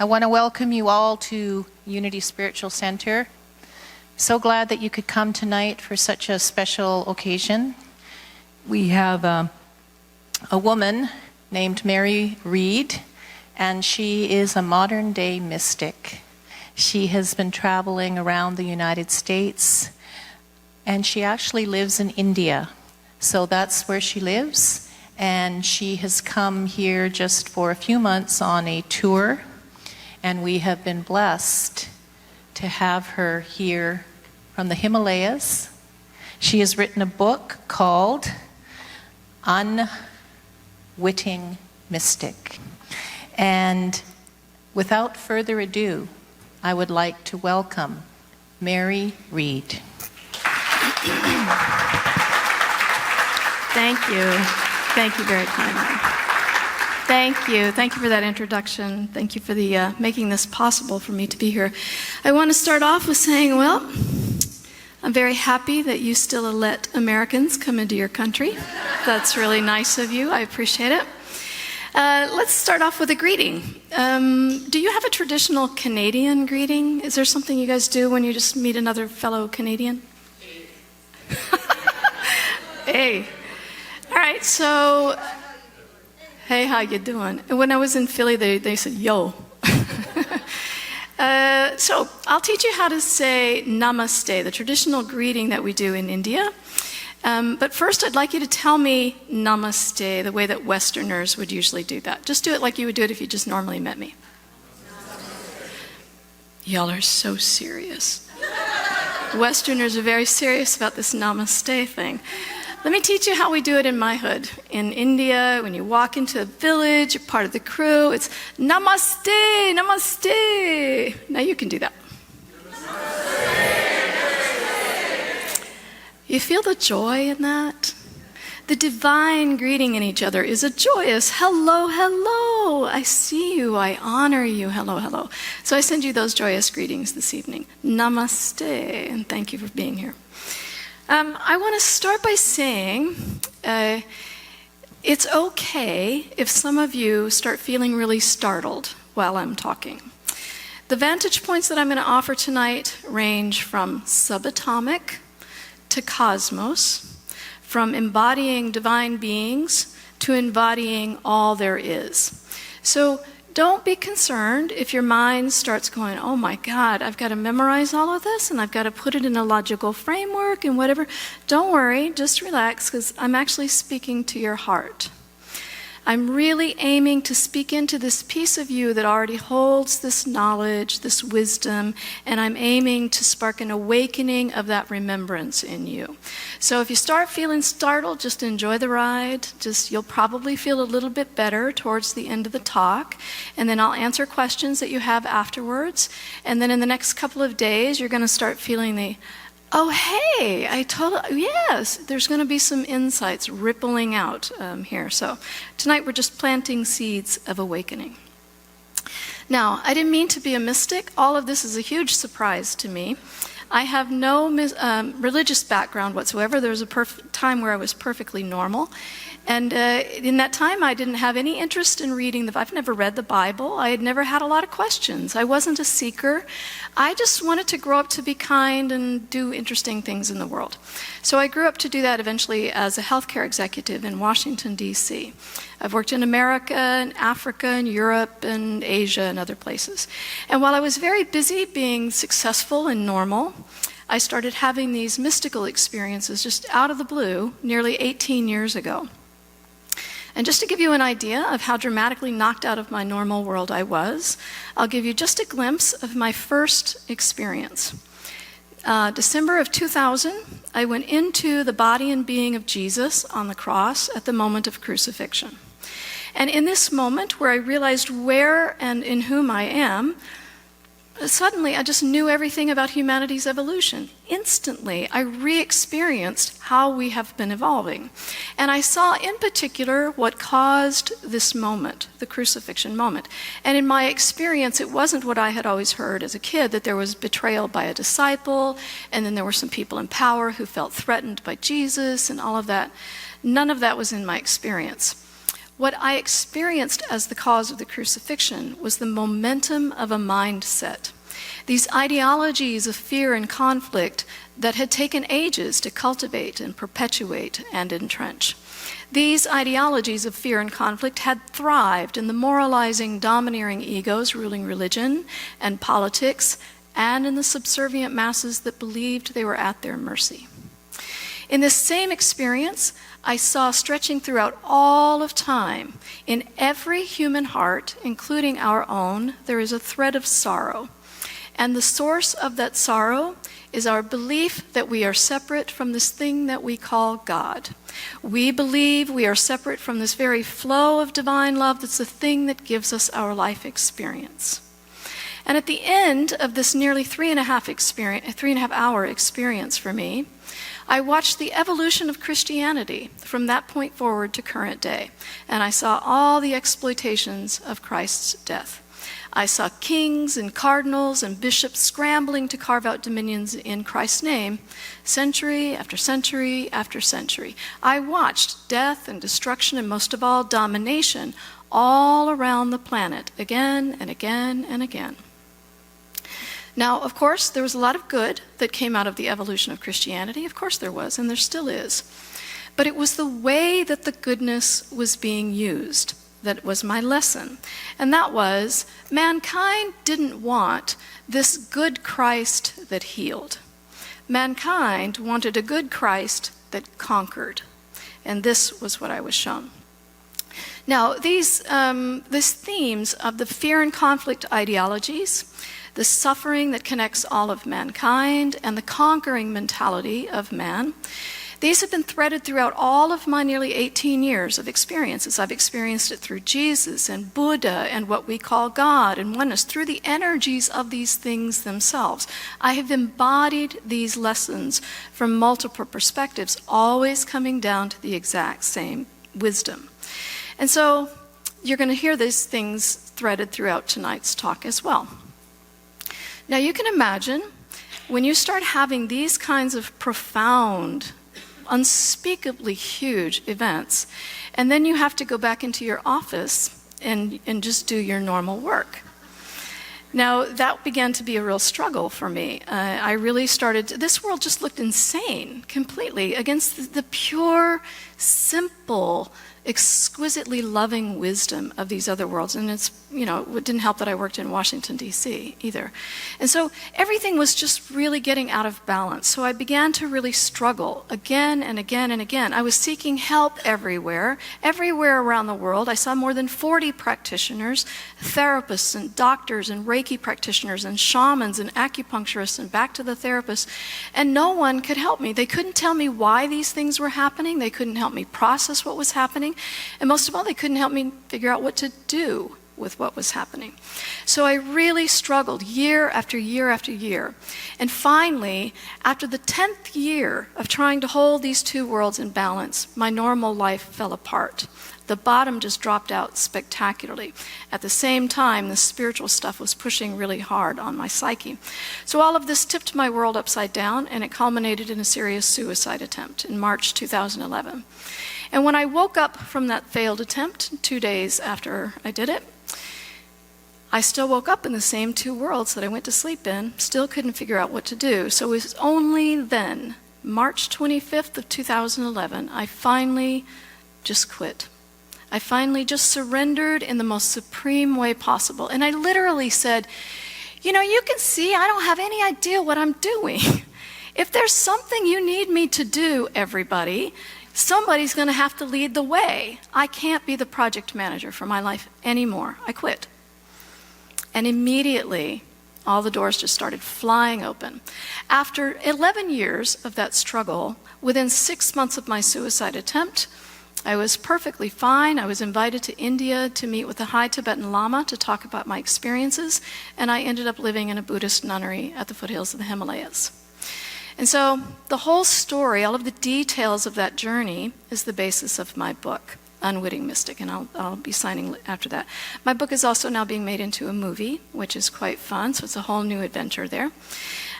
I want to welcome you all to Unity Spiritual Center. So glad that you could come tonight for such a special occasion. We have a woman named Mary Reed, and she is a modern-day mystic. She has been traveling around the United States, and she actually lives in India. So that's where she lives, and she has come here just for a few months on a tour, and we have been blessed to have her here from the Himalayas. She has written a book called Unwitting Mystic. And without further ado, I would like to welcome Mary Reed. Thank you. Thank you very kindly. Thank you. Thank you for that introduction. Thank you for the making this possible for me to be here. I want to start off with saying, well, I'm very happy that you still let Americans come into your country. That's really nice of you. I appreciate it. Let's start off with a greeting. Do you have a traditional Canadian greeting? Is there something you guys do when you just meet another fellow Canadian? Hey. All right, so, hey, how you doing? And when I was in Philly, they said, yo. So I'll teach you how to say namaste, the traditional greeting that we do in India. But first, I'd like you to tell me namaste the way that Westerners would usually do that. Just do it like you would do it if you just normally met me. Y'all are so serious. Westerners are very serious about this namaste thing. Let me teach you how we do it in my hood. In India, when you walk into a village, you're part of the crew, it's namaste, namaste. Now you can do that. You feel the joy in that? The divine greeting in each other is a joyous hello, hello. I see you, I honor you, hello, hello. So I send you those joyous greetings this evening. Namaste, and thank you for being here. I want to start by saying it's okay if some of you start feeling really startled while I'm talking. The vantage points that I'm going to offer tonight range from subatomic to cosmos, from embodying divine beings to embodying all there is. So don't be concerned if your mind starts going, oh my God, I've got to memorize all of this and I've got to put it in a logical framework and whatever. Don't worry, just relax, because I'm actually speaking to your heart. I'm really aiming to speak into this piece of you that already holds this knowledge, this wisdom, and I'm aiming to spark an awakening of that remembrance in you. So if you start feeling startled, just enjoy the ride. You'll probably feel a little bit better towards the end of the talk, and then I'll answer questions that you have afterwards. And then in the next couple of days, you're going to start feeling the, oh, hey, yes, there's going to be some insights rippling out here. So tonight we're just planting seeds of awakening. Now, I didn't mean to be a mystic. All of this is a huge surprise to me. I have no religious background whatsoever. There was a time where I was perfectly normal. And in that time, I didn't have any interest in reading I've never read the Bible. I had never had a lot of questions. I wasn't a seeker. I just wanted to grow up to be kind and do interesting things in the world. So I grew up to do that eventually as a healthcare executive in Washington, D.C. I've worked in America and Africa and Europe and Asia and other places. And while I was very busy being successful and normal, I started having these mystical experiences just out of the blue nearly 18 years ago. And just to give you an idea of how dramatically knocked out of my normal world I was, I'll give you just a glimpse of my first experience. December of 2000, I went into the body and being of Jesus on the cross at the moment of crucifixion. And in this moment where I realized where and in whom I am, suddenly I just knew everything about humanity's evolution. Instantly, I re-experienced how we have been evolving. And I saw in particular what caused this moment, the crucifixion moment. And in my experience, it wasn't what I had always heard as a kid, that there was betrayal by a disciple, and then there were some people in power who felt threatened by Jesus and all of that. None of that was in my experience. What I experienced as the cause of the crucifixion was the momentum of a mindset. These ideologies of fear and conflict that had taken ages to cultivate and perpetuate and entrench. These ideologies of fear and conflict had thrived in the moralizing, domineering egos ruling religion and politics, and in the subservient masses that believed they were at their mercy. In this same experience, I saw stretching throughout all of time, in every human heart, including our own, there is a thread of sorrow. And the source of that sorrow is our belief that we are separate from this thing that we call God. We believe we are separate from this very flow of divine love that's the thing that gives us our life experience. And at the end of this nearly 3.5 hour experience for me, I watched the evolution of Christianity from that point forward to current day, and I saw all the exploitations of Christ's death. I saw kings and cardinals and bishops scrambling to carve out dominions in Christ's name, century after century after century. I watched death and destruction, and most of all, domination all around the planet, again and again and again. Now, of course, there was a lot of good that came out of the evolution of Christianity. Of course there was, and there still is. But it was the way that the goodness was being used that was my lesson. And that was, mankind didn't want this good Christ that healed. Mankind wanted a good Christ that conquered. And this was what I was shown. Now, these themes of the fear and conflict ideologies, the suffering that connects all of mankind, and the conquering mentality of man, these have been threaded throughout all of my nearly 18 years of experiences. I've experienced it through Jesus and Buddha and what we call God and oneness, through the energies of these things themselves. I have embodied these lessons from multiple perspectives, always coming down to the exact same wisdom. And so you're going to hear these things threaded throughout tonight's talk as well. Now you can imagine when you start having these kinds of profound, unspeakably huge events, and then you have to go back into your office and just do your normal work. Now, that began to be a real struggle for me. I really started, this world just looked insane completely against the pure, simple, exquisitely loving wisdom of these other worlds. And it's, it didn't help that I worked in Washington, D.C. either. And so everything was just really getting out of balance. So I began to really struggle again and again and again. I was seeking help everywhere around the world. I saw more than 40 practitioners, therapists and doctors and Reiki practitioners and shamans and acupuncturists and back to the therapists. And no one could help me. They couldn't tell me why these things were happening. They couldn't help me process what was happening. And most of all, they couldn't help me figure out what to do with what was happening. So I really struggled year after year after year. And finally, after the 10th year of trying to hold these two worlds in balance, my normal life fell apart. The bottom just dropped out spectacularly. At the same time, the spiritual stuff was pushing really hard on my psyche. So all of this tipped my world upside down, and it culminated in a serious suicide attempt in March 2011. And when I woke up from that failed attempt, 2 days after I did it, I still woke up in the same two worlds that I went to sleep in, still couldn't figure out what to do. So it was only then, March 25th of 2011, I finally just quit. I finally just surrendered in the most supreme way possible. And I literally said, you can see I don't have any idea what I'm doing. If there's something you need me to do, everybody, somebody's going to have to lead the way. I can't be the project manager for my life anymore. I quit. And immediately, all the doors just started flying open. After 11 years of that struggle, within 6 months of my suicide attempt, I was perfectly fine. I was invited to India to meet with a high Tibetan Lama to talk about my experiences, and I ended up living in a Buddhist nunnery at the foothills of the Himalayas. And so the whole story, all of the details of that journey, is the basis of my book, Unwitting Mystic, and I'll be signing after that. My book is also now being made into a movie, which is quite fun, so it's a whole new adventure there.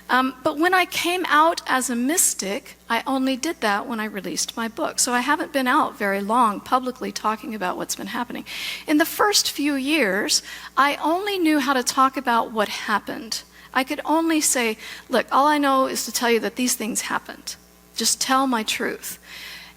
But when I came out as a mystic, I only did that when I released my book. So I haven't been out very long publicly talking about what's been happening. In the first few years, I only knew how to talk about what happened. I could only say, look, all I know is to tell you that these things happened. Just tell my truth.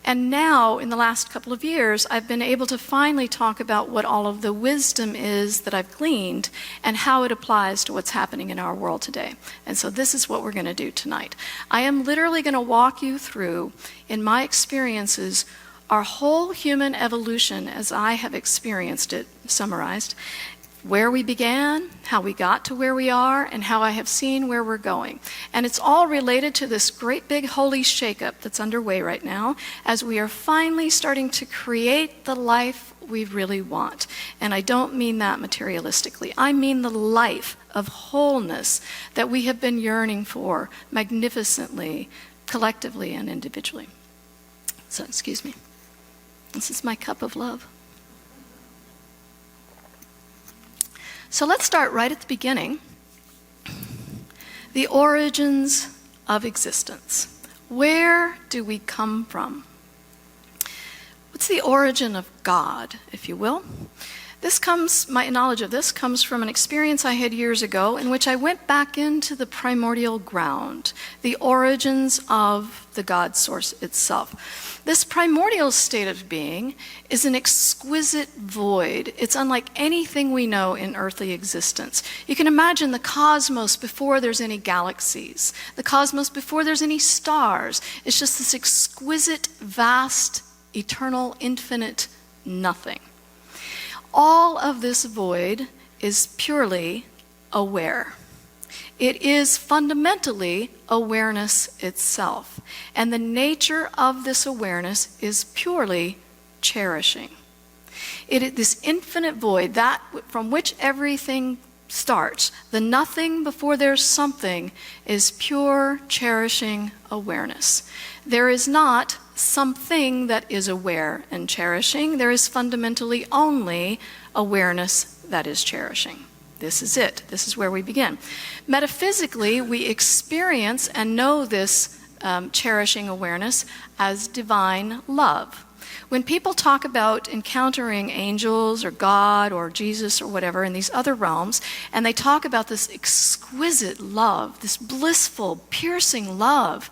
And now, in the last couple of years, I've been able to finally talk about what all of the wisdom is that I've gleaned and how it applies to what's happening in our world today. And so this is what we're going to do tonight. I am literally going to walk you through, in my experiences, our whole human evolution as I have experienced it, summarized, where we began, how we got to where we are, and how I have seen where we're going. And it's all related to this great big holy shakeup that's underway right now as we are finally starting to create the life we really want. And I don't mean that materialistically. I mean the life of wholeness that we have been yearning for magnificently, collectively, and individually. So, excuse me. This is my cup of love. So let's start right at the beginning. The origins of existence. Where do we come from? What's the origin of God, if you will? My knowledge of this comes from an experience I had years ago in which I went back into the primordial ground, the origins of the God source itself. This primordial state of being is an exquisite void. It's unlike anything we know in earthly existence. You can imagine the cosmos before there's any galaxies, the cosmos before there's any stars. It's just this exquisite, vast, eternal, infinite nothing. All of this void is purely aware. It is fundamentally awareness itself. And the nature of this awareness is purely cherishing. This infinite void, that from which everything starts, the nothing before there's something, is pure cherishing awareness. There is not something that is aware and cherishing. There is fundamentally only awareness that is cherishing. This is it. This is where we begin. Metaphysically, we experience and know this cherishing awareness as divine love. When people talk about encountering angels or God or Jesus or whatever in these other realms, and they talk about this exquisite love, this blissful, piercing love,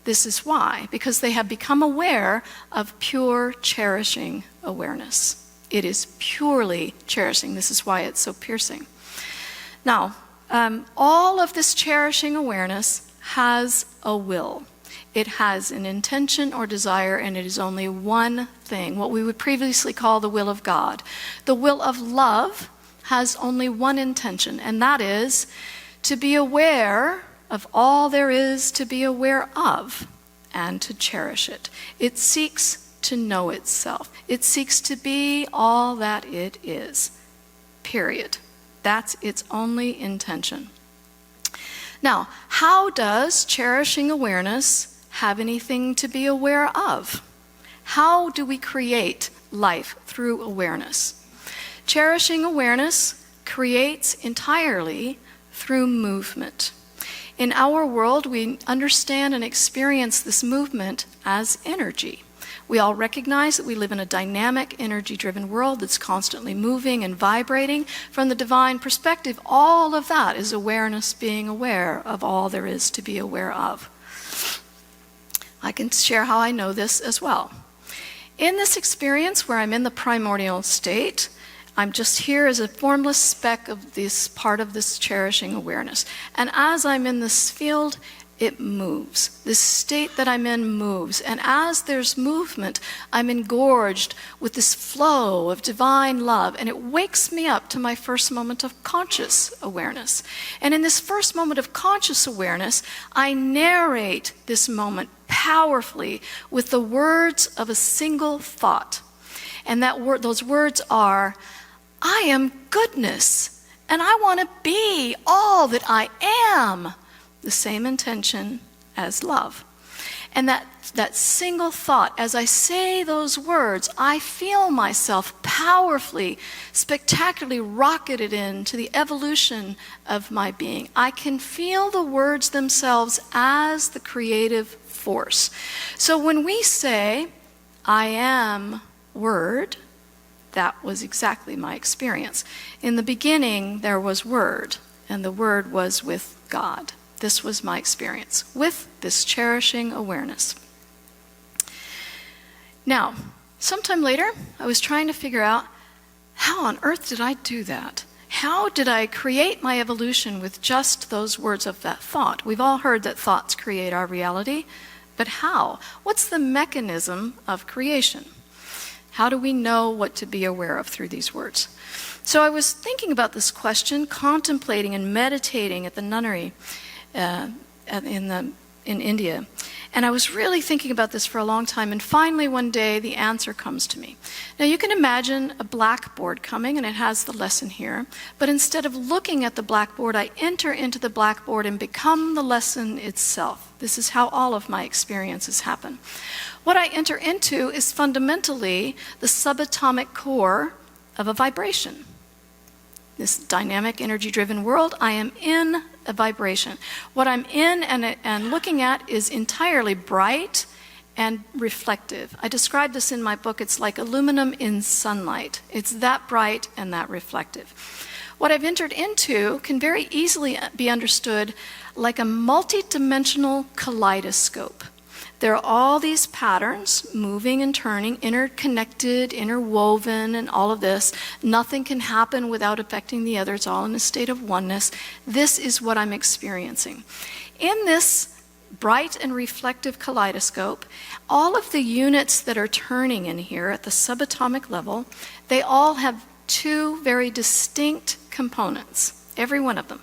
this is why, because they have become aware of pure cherishing awareness. It is purely cherishing. This is why it's so piercing. Now, all of this cherishing awareness has a will. It has an intention or desire, and it is only one thing, what we would previously call the will of God. The will of love has only one intention, and that is to be aware of all there is to be aware of and to cherish it. It seeks to know itself. It seeks to be all that it is. Period. That's its only intention. Now, how does cherishing awareness have anything to be aware of? How do we create life through awareness? Cherishing awareness creates entirely through movement. In our world, we understand and experience this movement as energy. We all recognize that we live in a dynamic, energy-driven world that's constantly moving and vibrating. From the divine perspective, all of that is awareness being aware of all there is to be aware of. I can share how I know this as well. In this experience where I'm in the primordial state, I'm just here as a formless speck of this part of this cherishing awareness. And as I'm in this field, it moves. This state that I'm in moves. And as there's movement, I'm engorged with this flow of divine love. And it wakes me up to my first moment of conscious awareness. And in this first moment of conscious awareness, I narrate this moment powerfully with the words of a single thought. And those words are, I am goodness, and I want to be all that I am. The same intention as love. And that that single thought, as I say those words, I feel myself powerfully, spectacularly rocketed into the evolution of my being. I can feel the words themselves as the creative force. So when we say, I am Word, that was exactly my experience. In the beginning, there was Word, and the Word was with God. This was my experience with this cherishing awareness. Now, sometime later, I was trying to figure out, how on earth did I do that? How did I create my evolution with just those words of that thought? We've all heard that thoughts create our reality, but how? What's the mechanism of creation? How do we know what to be aware of through these words? So I was thinking about this question, contemplating and meditating at the nunnery in India. And I was really thinking about this for a long time, and finally one day the answer comes to me. Now you can imagine a blackboard coming, and it has the lesson here, but instead of looking at the blackboard, I enter into the blackboard and become the lesson itself. This is how all of my experiences happen. What I enter into is fundamentally the subatomic core of a vibration. This dynamic, energy-driven world, I am in a vibration. What I'm in and looking at is entirely bright and reflective. I describe this in my book. It's like aluminum in sunlight. It's that bright and that reflective. What I've entered into can very easily be understood like a multi-dimensional kaleidoscope. There are all these patterns moving and turning, interconnected, interwoven, and all of this. Nothing can happen without affecting the other. It's all in a state of oneness. This is what I'm experiencing. In this bright and reflective kaleidoscope, all of the units that are turning in here at the subatomic level, they all have two very distinct components, every one of them.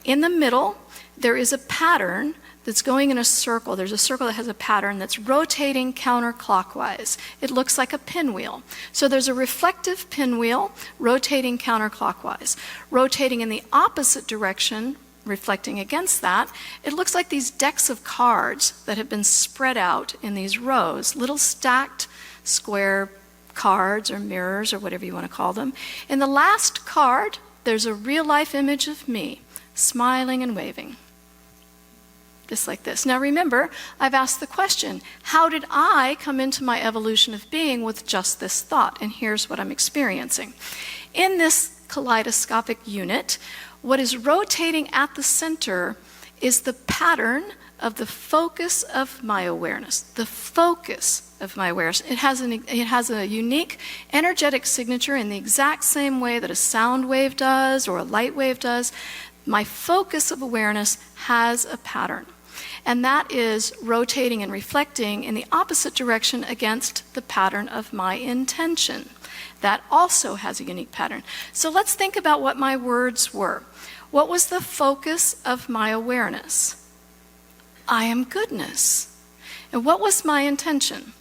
In the middle, there is a pattern that's going in a circle. There's a circle that has a pattern that's rotating counterclockwise. It looks like a pinwheel. So there's a reflective pinwheel rotating counterclockwise. Rotating in the opposite direction, reflecting against that, it looks like these decks of cards that have been spread out in these rows, little stacked square cards or mirrors or whatever you want to call them. In the last card, there's a real-life image of me, smiling and waving. Just like this. Now remember, I've asked the question, how did I come into my evolution of being with just this thought? And here's what I'm experiencing. In this kaleidoscopic unit, what is rotating at the center is the pattern of the focus of my awareness. The focus of my awareness. It has a unique energetic signature in the exact same way that a sound wave does or a light wave does. My focus of awareness has a pattern. And that is rotating and reflecting in the opposite direction against the pattern of my intention. That also has a unique pattern. So let's think about what my words were. What was the focus of my awareness? I am goodness. And what was my intention?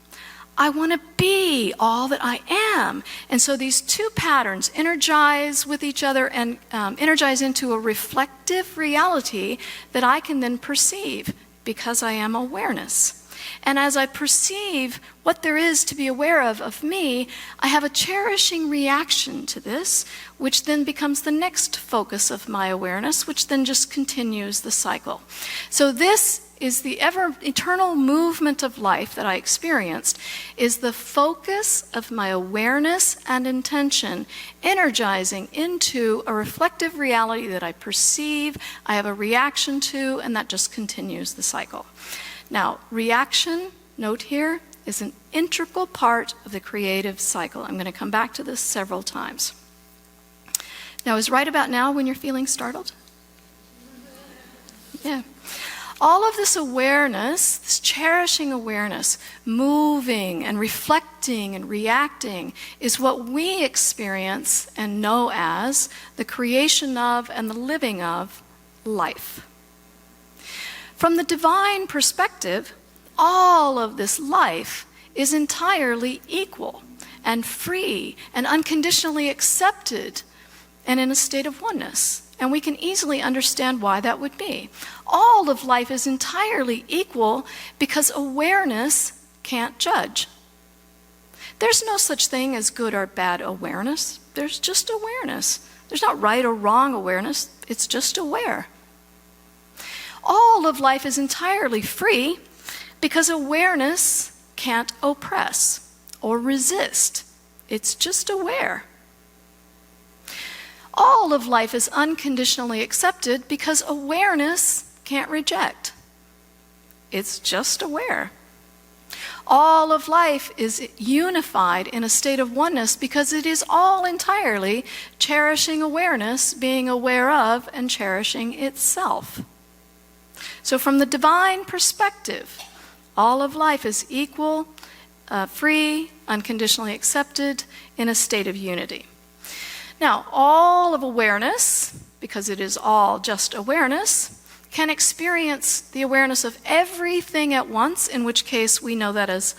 I want to be all that I am. And so these two patterns energize with each other and energize into a reflective reality that I can then perceive because I am awareness. And as I perceive what there is to be aware of me, I have a cherishing reaction to this, which then becomes the next focus of my awareness, which then just continues the cycle. So this is the ever-eternal movement of life that I experienced, is the focus of my awareness and intention energizing into a reflective reality that I perceive, I have a reaction to, and that just continues the cycle. Now, reaction, note here, is an integral part of the creative cycle. I'm going to come back to this several times. Now, is right about now when you're feeling startled? Yeah. All of this awareness, this cherishing awareness, moving and reflecting and reacting, is what we experience and know as the creation of and the living of life. From the divine perspective, all of this life is entirely equal and free and unconditionally accepted and in a state of oneness. and we can easily understand why that would be. All of life is entirely equal because awareness can't judge. There's no such thing as good or bad awareness. There's just awareness. There's not right or wrong awareness. It's just aware. All of life is entirely free because awareness can't oppress or resist. It's just aware. All of life is unconditionally accepted because awareness can't reject. It's just aware. All of life is unified in a state of oneness because it is all entirely cherishing awareness, being aware of and cherishing itself. So from the divine perspective, all of life is equal, free, unconditionally accepted, in a state of unity. Now, all of awareness, because it is all just awareness, can experience the awareness of everything at once, in which case we know that as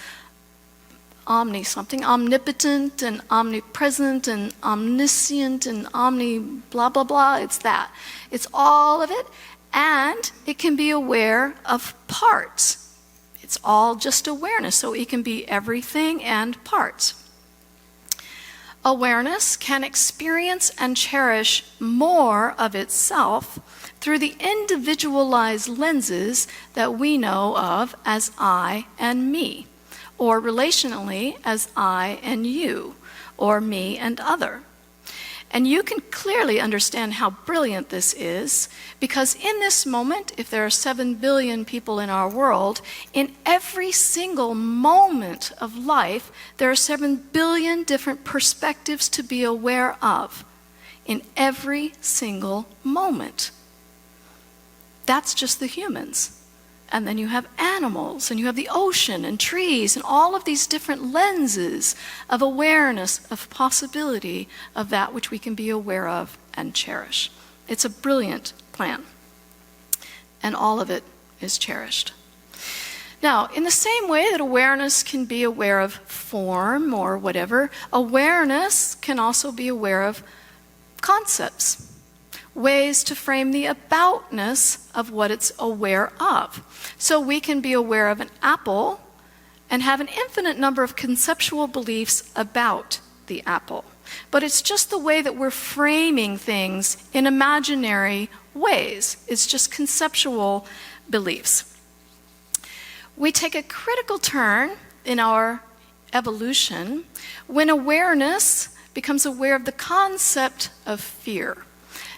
something, omnipotent and omnipresent and omniscient and blah, blah, blah. It's that. It's all of it, and it can be aware of parts. It's all just awareness, so it can be everything and parts. Awareness can experience and cherish more of itself through the individualized lenses that we know of as I and me, or relationally as I and you, or me and other. And you can clearly understand how brilliant this is, because in this moment, if there are 7 billion people in our world, in every single moment of life, there are 7 billion different perspectives to be aware of, in every single moment. That's just the humans. And then you have animals, and you have the ocean and trees, and all of these different lenses of awareness, of possibility, of that which we can be aware of and cherish. It's a brilliant plan. And all of it is cherished. Now, in the same way that awareness can be aware of form or whatever, awareness can also be aware of concepts. Ways to frame the aboutness of what it's aware of. So we can be aware of an apple and have an infinite number of conceptual beliefs about the apple. But it's just the way that we're framing things in imaginary ways. It's just conceptual beliefs. We take a critical turn in our evolution when awareness becomes aware of the concept of fear.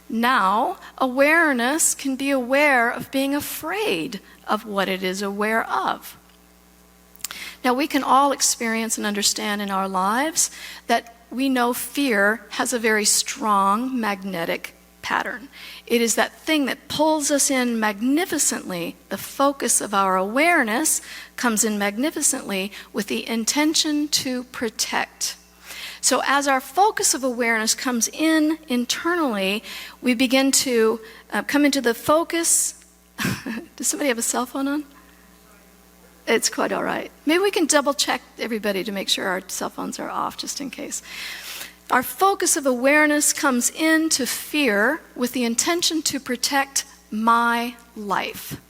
Now, awareness can be aware of being afraid of what it is aware of. Now, we can all experience and understand in our lives that we know fear has a very strong magnetic pattern. It is that thing that pulls us in magnificently. The focus of our awareness comes in magnificently with the intention to protect. So as our focus of awareness comes in internally, we begin to come into the focus. Does somebody have a cell phone on? It's quite all right. Maybe we can double check everybody to make sure our cell phones are off, just in case. Our focus of awareness comes into fear with the intention to protect my life.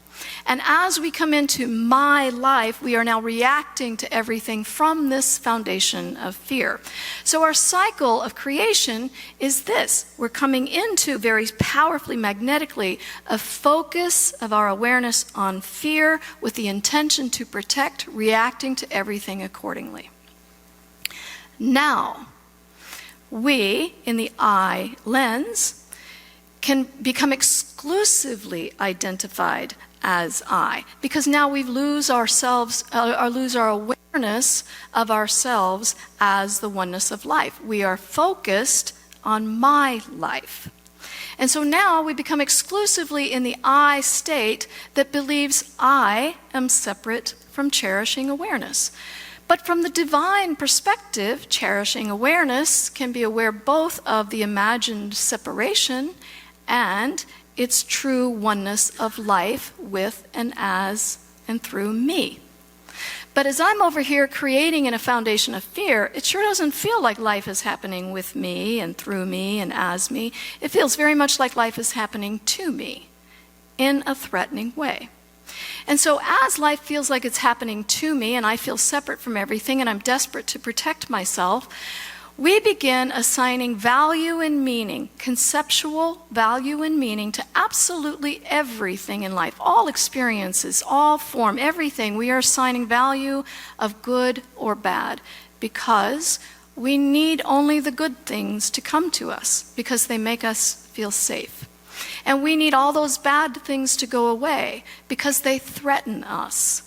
And as we come into my life, we are now reacting to everything from this foundation of fear. So our cycle of creation is this. We're coming into very powerfully, magnetically, a focus of our awareness on fear with the intention to protect, reacting to everything accordingly. Now, we, in the I lens, can become exclusively identified as I, because now we lose our awareness of ourselves as the oneness of life. We are focused on my life. And so now we become exclusively in the I state that believes I am separate from cherishing awareness. But from the divine perspective, cherishing awareness can be aware both of the imagined separation and its true oneness of life with and as and through me. But as I'm over here creating in a foundation of fear, it sure doesn't feel like life is happening with me and through me and as me. It feels very much like life is happening to me in a threatening way. And so as life feels like it's happening to me and I feel separate from everything and I'm desperate to protect myself, we begin assigning value and meaning, conceptual value and meaning to absolutely everything in life, all experiences, all form, everything. We are assigning value of good or bad because we need only the good things to come to us because they make us feel safe. And we need all those bad things to go away because they threaten us.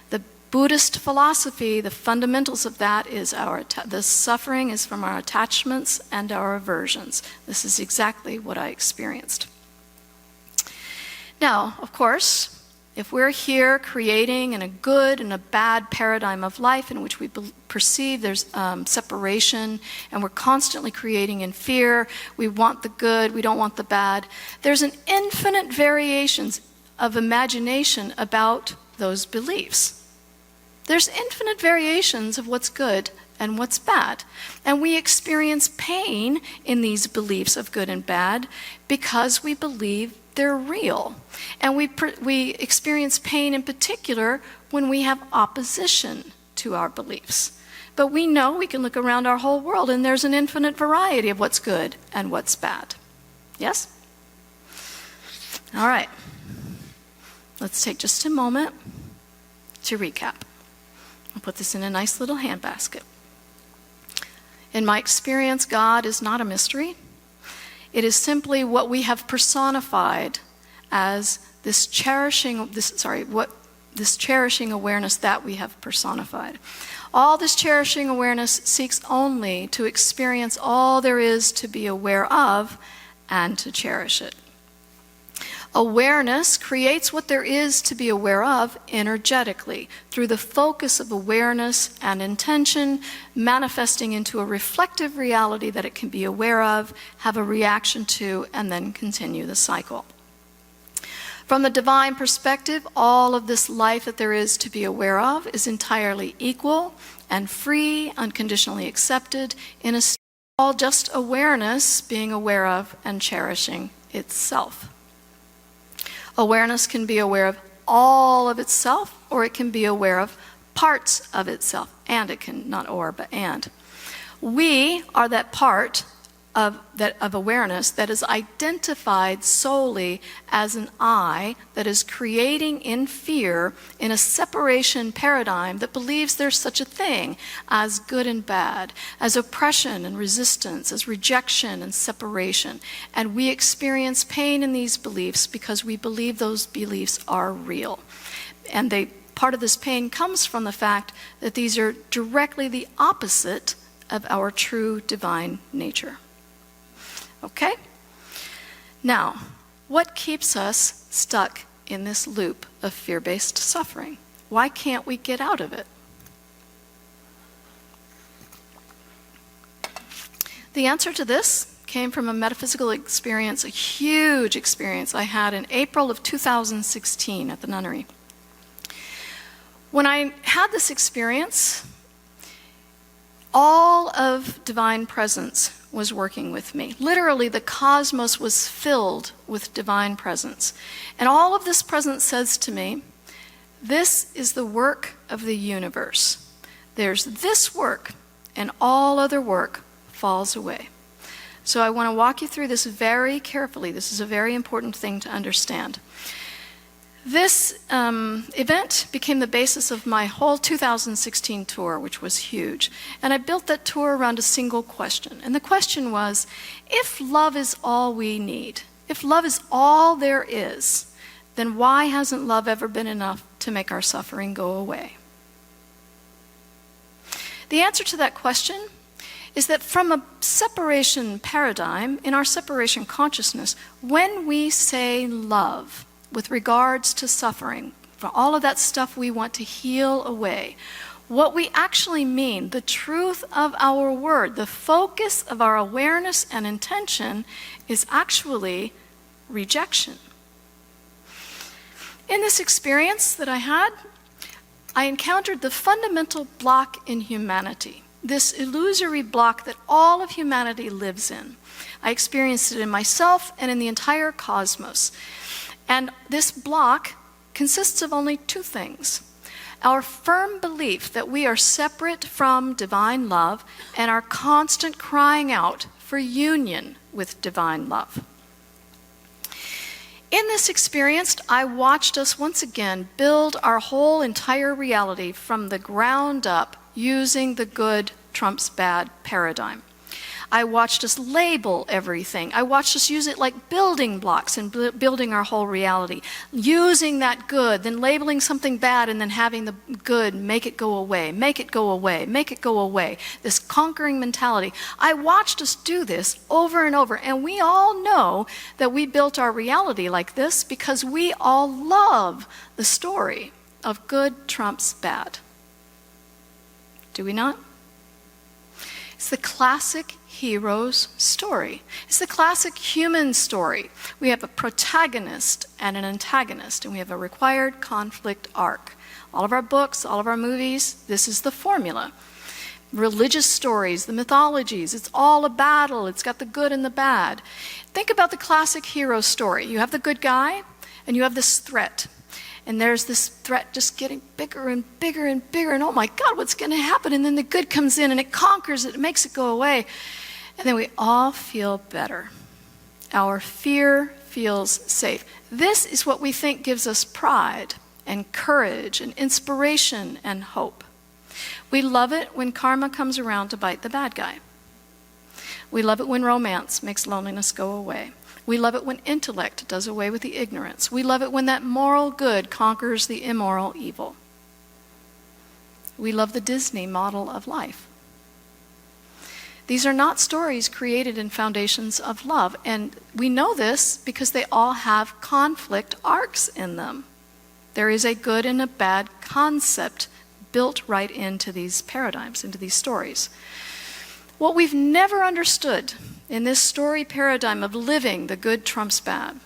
The Buddhist philosophy, the fundamentals of that is the suffering is from our attachments and our aversions. This is exactly what I experienced. Now, of course, if we're here creating in a good and a bad paradigm of life in which we perceive there's separation and we're constantly creating in fear, we want the good, we don't want the bad, there's an infinite variations of imagination about those beliefs. There's infinite variations of what's good and what's bad. And we experience pain in these beliefs of good and bad because we believe they're real. And we experience pain in particular when we have opposition to our beliefs. But we know we can look around our whole world and there's an infinite variety of what's good and what's bad. Yes? All right. Let's take just a moment to recap. I'll put this in a nice little handbasket. In my experience, God is not a mystery. It is simply what we have personified as this cherishing awareness that we have personified. All this cherishing awareness seeks only to experience all there is to be aware of and to cherish it. Awareness creates what there is to be aware of energetically through the focus of awareness and intention manifesting into a reflective reality that it can be aware of, have a reaction to, and then continue the cycle. From the divine perspective, all of this life that there is to be aware of is entirely equal and free, unconditionally accepted in a state of all just awareness being aware of and cherishing itself. Awareness can be aware of all of itself, or it can be aware of parts of itself. And it can, not or, but and. We are that part of awareness that is identified solely as an I that is creating in fear in a separation paradigm that believes there's such a thing as good and bad, as oppression and resistance, as rejection and separation. And we experience pain in these beliefs because we believe those beliefs are real. And part of this pain comes from the fact that these are directly the opposite of our true divine nature. Okay? Now, what keeps us stuck in this loop of fear-based suffering? Why can't we get out of it? The answer to this came from a metaphysical experience, a huge experience I had in April of 2016 at the nunnery. When I had this experience, all of divine presence was working with me. Literally, the cosmos was filled with divine presence. And all of this presence says to me, this is the work of the universe. There's this work, and all other work falls away. So I want to walk you through this very carefully. This is a very important thing to understand. This event became the basis of my whole 2016 tour, which was huge. And I built that tour around a single question. And the question was, if love is all we need, if love is all there is, then why hasn't love ever been enough to make our suffering go away? The answer to that question is that from a separation paradigm, in our separation consciousness, when we say love, with regards to suffering, for all of that stuff we want to heal away, what we actually mean, the truth of our word, the focus of our awareness and intention is actually rejection. In this experience that I had, I encountered the fundamental block in humanity, this illusory block that all of humanity lives in. I experienced it in myself and in the entire cosmos. And this block consists of only two things: our firm belief that we are separate from divine love and our constant crying out for union with divine love. In this experience, I watched us once again build our whole entire reality from the ground up using the good trumps bad paradigm. I watched us label everything. I watched us use it like building blocks and building our whole reality. Using that good, then labeling something bad, and then having the good make it go away, make it go away, make it go away. This conquering mentality. I watched us do this over and over, and we all know that we built our reality like this because we all love the story of good trumps bad. Do we not? It's the classic hero's story. It's the classic human story. We have a protagonist and an antagonist, and we have a required conflict arc. All of our books, all of our movies, this is the formula. Religious stories, the mythologies, it's all a battle. It's got the good and the bad. Think about the classic hero story. You have the good guy, and you have this threat. And there's this threat just getting bigger and bigger and bigger, and oh my God, what's going to happen? And then the good comes in, and it conquers it, it makes it go away. And then we all feel better. Our fear feels safe. This is what we think gives us pride and courage and inspiration and hope. We love it when karma comes around to bite the bad guy. We love it when romance makes loneliness go away. We love it when intellect does away with the ignorance. We love it when that moral good conquers the immoral evil. We love the Disney model of life. These are not stories created in foundations of love, and we know this because they all have conflict arcs in them. There is a good and a bad concept built right into these paradigms, into these stories. What we've never understood in this story paradigm of living the good trumps bad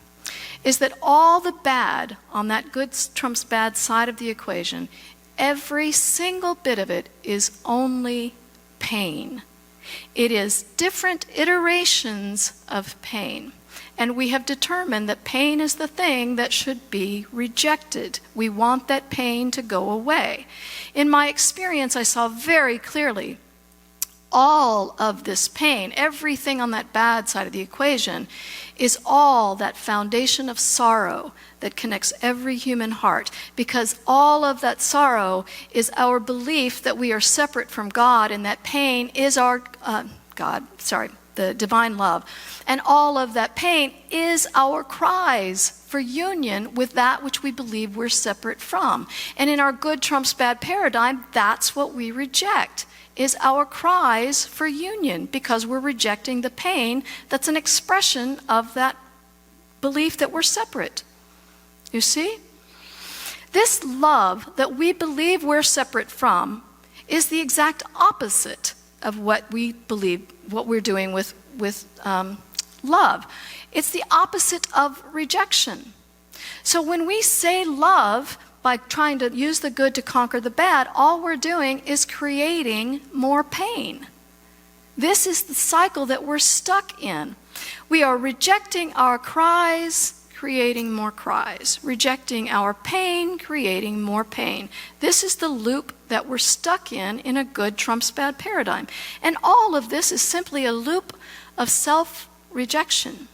is that all the bad on that good trumps bad side of the equation, every single bit of it is only pain. It is different iterations of pain. And we have determined that pain is the thing that should be rejected. We want that pain to go away. In my experience, I saw very clearly all of this pain, everything on that bad side of the equation, is all that foundation of sorrow that connects every human heart, because all of that sorrow is our belief that we are separate from God, and that pain is our the divine love. And all of that pain is our cries for union with that which we believe we're separate from. And in our good trumps bad paradigm, that's what we reject, is our cries for union, because we're rejecting the pain that's an expression of that belief that we're separate. You see? This love that we believe we're separate from is the exact opposite of what we believe, what we're doing with love. It's the opposite of rejection. So when we say love, by trying to use the good to conquer the bad, all we're doing is creating more pain. This is the cycle that we're stuck in. We are rejecting our cries, creating more cries. Rejecting our pain, creating more pain. This is the loop that we're stuck in a good trumps bad paradigm. And all of this is simply a loop of self-rejection.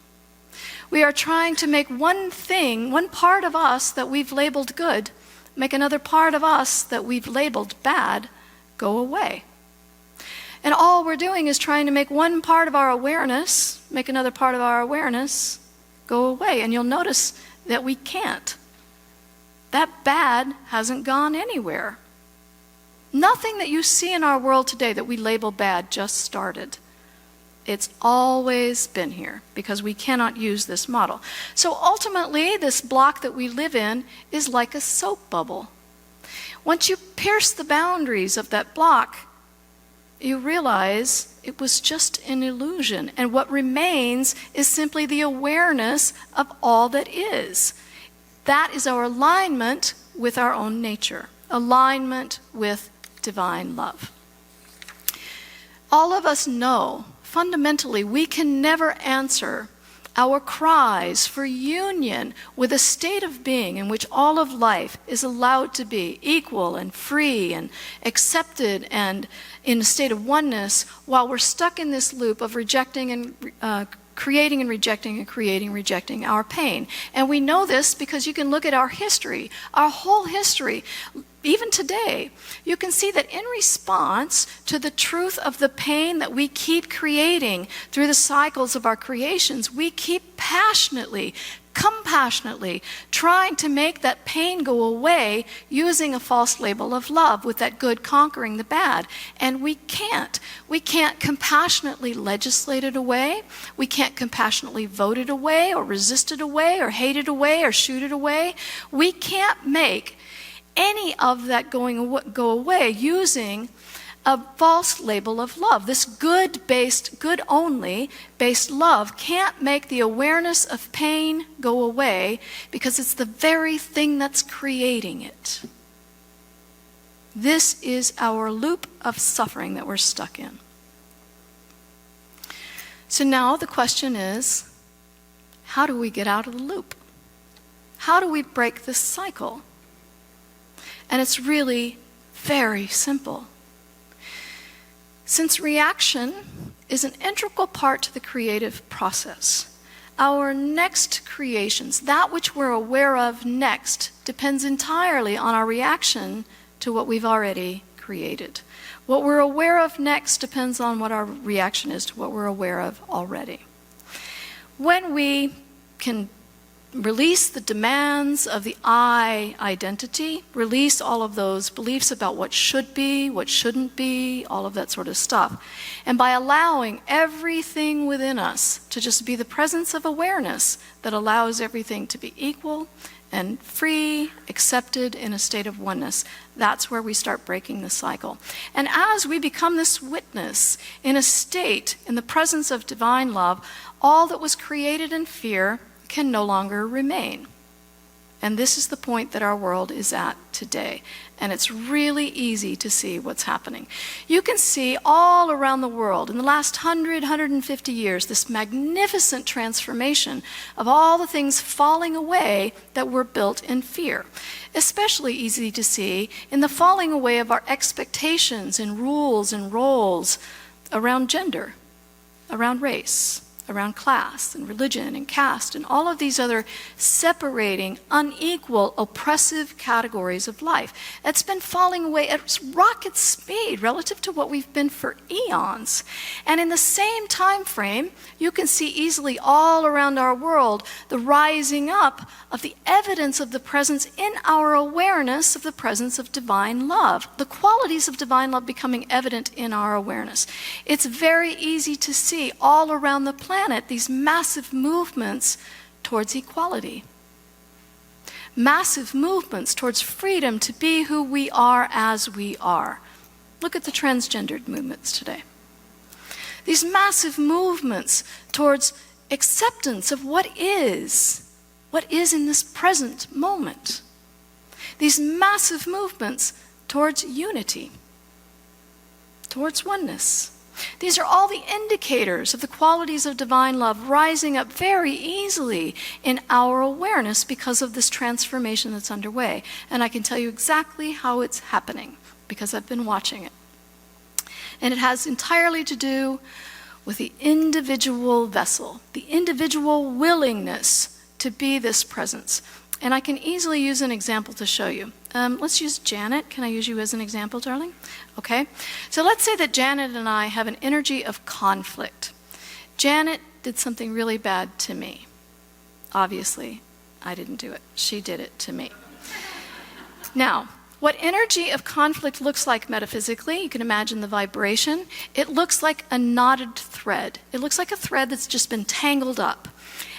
We are trying to make one thing, one part of us that we've labeled good, make another part of us that we've labeled bad go away. And all we're doing is trying to make one part of our awareness, make another part of our awareness go away. And you'll notice that we can't. That bad hasn't gone anywhere. Nothing that you see in our world today that we label bad just started. It's always been here because we cannot use this model. So ultimately, this block that we live in is like a soap bubble. Once you pierce the boundaries of that block, you realize it was just an illusion. And what remains is simply the awareness of all that is. That is our alignment with our own nature. alignment with divine love. All of us know, fundamentally, we can never answer our cries for union with a state of being in which all of life is allowed to be equal and free and accepted and in a state of oneness, while we're stuck in this loop of rejecting and creating and rejecting and creating, rejecting our pain. And we know this because you can look at our history, our whole history. Even today, you can see that in response to the truth of the pain that we keep creating through the cycles of our creations, we keep passionately, compassionately trying to make that pain go away using a false label of love, with that good conquering the bad. And we can't. We can't compassionately legislate it away. We can't compassionately vote it away or resist it away or hate it away or shoot it away. We can't make any of that go away using a false label of love. This good-based, good-only based love can't make the awareness of pain go away because it's the very thing that's creating it. This is our loop of suffering that we're stuck in. So now the question is, how do we get out of the loop? How do we break this cycle? And it's really very simple. Since reaction is an integral part to the creative process, our next creations, that which we're aware of next, depends entirely on our reaction to what we've already created. What we're aware of next depends on what our reaction is to what we're aware of already. When we can release the demands of the I identity, release all of those beliefs about what should be, what shouldn't be, all of that sort of stuff. And by allowing everything within us to just be the presence of awareness that allows everything to be equal and free, accepted in a state of oneness, that's where we start breaking the cycle. And as we become this witness in a state, in the presence of divine love, all that was created in fear can no longer remain. And this is the point that our world is at today. And it's really easy to see what's happening. You can see all around the world in the last 150 years this magnificent transformation of all the things falling away that were built in fear. Especially easy to see in the falling away of our expectations and rules and roles around gender, around race, around class and religion and caste and all of these other separating, unequal, oppressive categories of life. It's been falling away at rocket speed relative to what we've been for eons. And in the same time frame, you can see easily all around our world the rising up of the evidence of the presence in our awareness of the presence of divine love, the qualities of divine love becoming evident in our awareness. It's very easy to see all around the planet these massive movements towards equality. Massive movements towards freedom to be who we are as we are. Look at the transgendered movements today. These massive movements towards acceptance of what is in this present moment. These massive movements towards unity, towards oneness. These are all the indicators of the qualities of divine love rising up very easily in our awareness because of this transformation that's underway. And I can tell you exactly how it's happening because I've been watching it. And it has entirely to do with the individual vessel, the individual willingness to be this presence. And I can easily use an example to show you. Let's use Janet. Can I use you as an example, darling? Okay. So let's say that Janet and I have an energy of conflict. Janet did something really bad to me. Obviously, I didn't do it. She did it to me. Now, what energy of conflict looks like metaphysically, you can imagine the vibration. It looks like a knotted thread. It looks like a thread that's just been tangled up.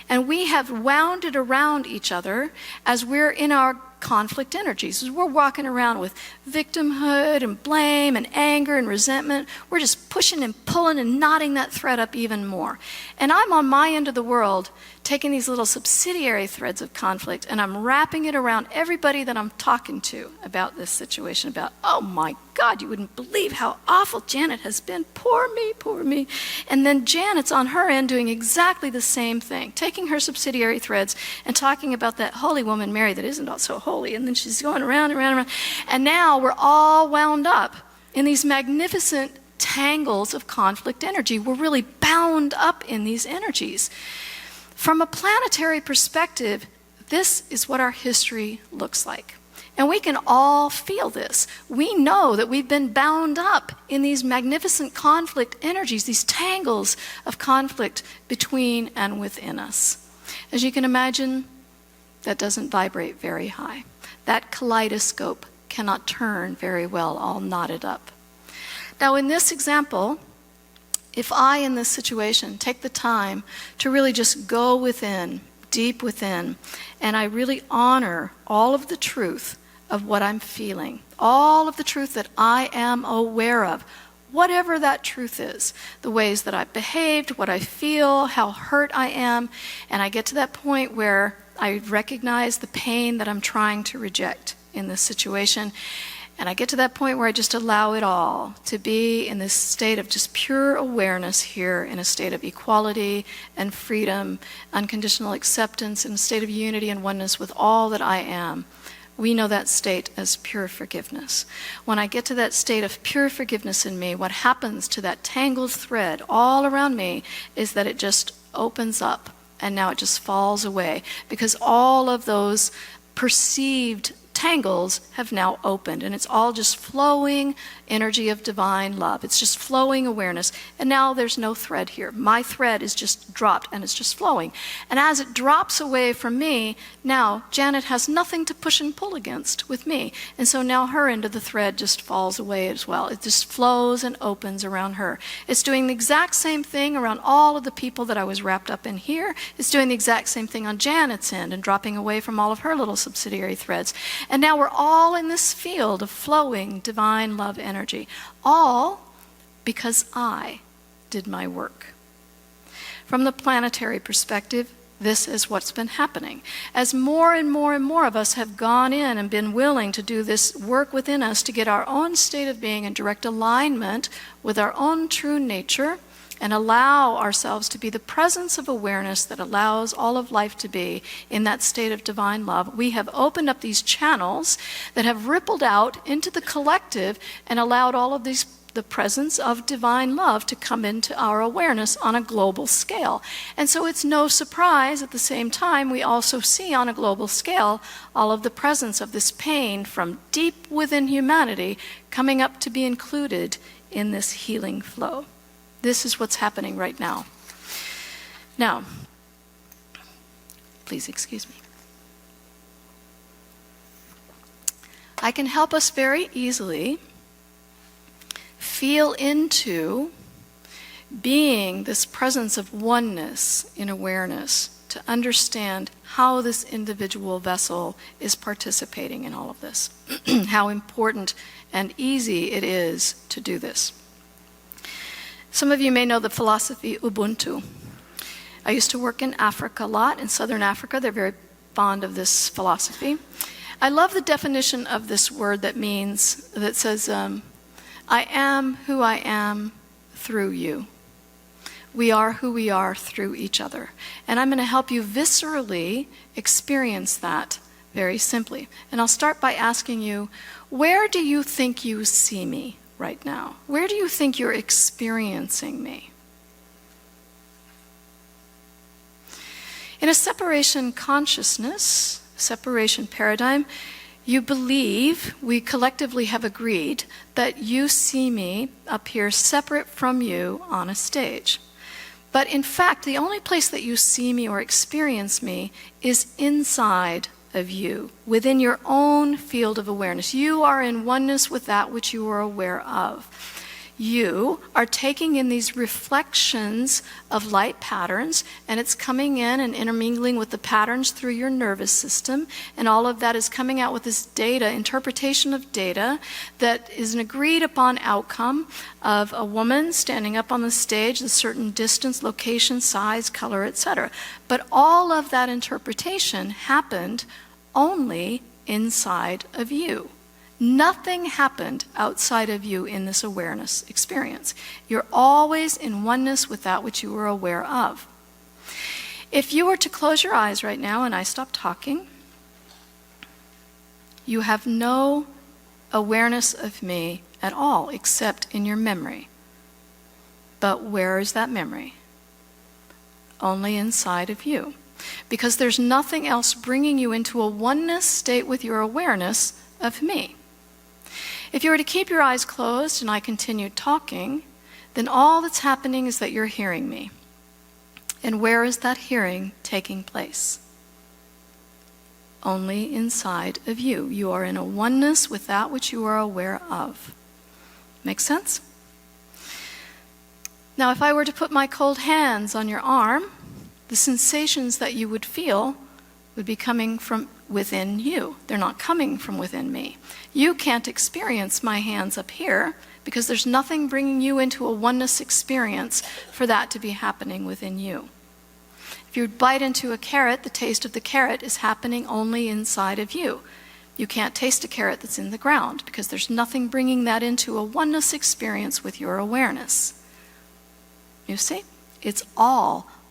And we have wound it around each other as we're in our conflict energies. As we're walking around with victimhood and blame and anger and resentment, we're just pushing and pulling and knotting that thread up even more. And I'm on my end of the world taking these little subsidiary threads of conflict and I'm wrapping it around everybody that I'm talking to about this situation, about, oh my God, you wouldn't believe how awful Janet has been. Poor me, poor me. And then Janet's on her end doing exactly the same thing, taking her subsidiary threads and talking about that holy woman Mary that isn't so holy. And then she's going around and around and around. And now we're all wound up in these magnificent tangles of conflict energy. We're really bound up in these energies. From a planetary perspective, this is what our history looks like. And we can all feel this. We know that we've been bound up in these magnificent conflict energies, these tangles of conflict between and within us. As you can imagine, that doesn't vibrate very high. That kaleidoscope cannot turn very well all knotted up. Now, in this example, if I, in this situation, take the time to really just go within, deep within, and I really honor all of the truth of what I'm feeling, all of the truth that I am aware of, whatever that truth is, the ways that I've behaved, what I feel, how hurt I am, and I get to that point where I recognize the pain that I'm trying to reject in this situation. And I get to that point where I just allow it all to be in this state of just pure awareness here, in a state of equality and freedom, unconditional acceptance, in a state of unity and oneness with all that I am. We know that state as pure forgiveness. When I get to that state of pure forgiveness in me, what happens to that tangled thread all around me is that it just opens up and now it just falls away because all of those perceived tangles have now opened and it's all just flowing energy of divine love. It's just flowing awareness. And now there's no thread here. My thread is just dropped and it's just flowing. And as it drops away from me, now Janet has nothing to push and pull against with me. And so now her end of the thread just falls away as well. It just flows and opens around her. It's doing the exact same thing around all of the people that I was wrapped up in here. It's doing the exact same thing on Janet's end and dropping away from all of her little subsidiary threads. And now we're all in this field of flowing divine love energy. All because I did my work. From the planetary perspective, this is what's been happening. As more and more and more of us have gone in and been willing to do this work within us to get our own state of being in direct alignment with our own true nature, and allow ourselves to be the presence of awareness that allows all of life to be in that state of divine love, we have opened up these channels that have rippled out into the collective and allowed all of these, the presence of divine love to come into our awareness on a global scale. And so it's no surprise at the same time we also see on a global scale all of the presence of this pain from deep within humanity coming up to be included in this healing flow. This is what's happening right now. Now, please excuse me. I can help us very easily feel into being this presence of oneness in awareness to understand how this individual vessel is participating in all of this, how important and easy it is to do this. Some of you may know the philosophy Ubuntu. I used to work in Africa a lot, in southern Africa. They're very fond of this philosophy. I love the definition of this word that says, I am who I am through you. We are who we are through each other. And I'm going to help you viscerally experience that very simply. And I'll start by asking you, where do you think you see me right now? Where do you think you're experiencing me? In a separation consciousness, separation paradigm, you believe, we collectively have agreed, that you see me up here separate from you on a stage. But in fact, the only place that you see me or experience me is inside of you, within your own field of awareness. You are in oneness with that which you are aware of. you are taking in these reflections of light patterns, and it's coming in and intermingling with the patterns through your nervous system, and all of that is coming out with this data, interpretation of data, that is an agreed upon outcome of a woman standing up on the stage, a certain distance, location, size, color, etc. But all of that interpretation happened only inside of you. Nothing happened outside of you in this awareness experience. You're always in oneness with that which you were aware of. If you were to close your eyes right now and I stop talking, you have no awareness of me at all except in your memory. But where is that memory? Only inside of you. Because there's nothing else bringing you into a oneness state with your awareness of me. If you were to keep your eyes closed and I continued talking, then all that's happening is that you're hearing me. And where is that hearing taking place? Only inside of you. You are in a oneness with that which you are aware of. Make sense? Now, if I were to put my cold hands on your arm, the sensations that you would feel would be coming from within you. They're not coming from within me. You can't experience my hands up here because there's nothing bringing you into a oneness experience for that to be happening within you. If you bite into a carrot, the taste of the carrot is happening only inside of you. You can't taste a carrot that's in the ground because there's nothing bringing that into a oneness experience with your awareness. You see? It's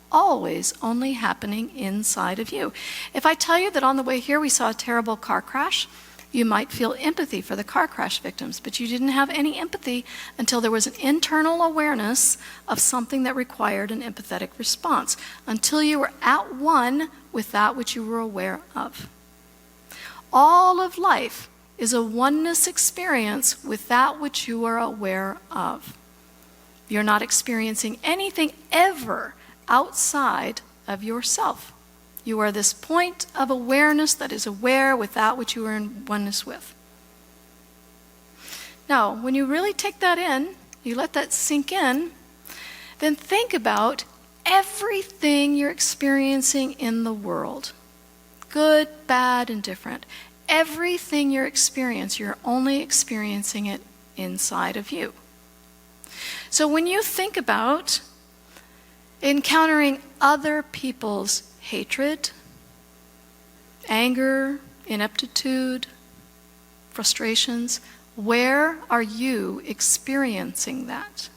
always only happening inside of you. If I tell you that on the way here we saw a terrible car crash, you might feel empathy for the car crash victims, but you didn't have any empathy until there was an internal awareness of something that required an empathetic response, until you were at one with that which you were aware of. All of life is a oneness experience with that which you are aware of. You're not experiencing anything ever outside of yourself. You are this point of awareness that is aware with that which you are in oneness with. Now, when you really take that in, you let that sink in, then think about everything you're experiencing in the world. Good, bad, indifferent. Everything you're only experiencing it inside of you. So when you think about encountering other people's hatred, anger, ineptitude, frustrations, where are you experiencing that?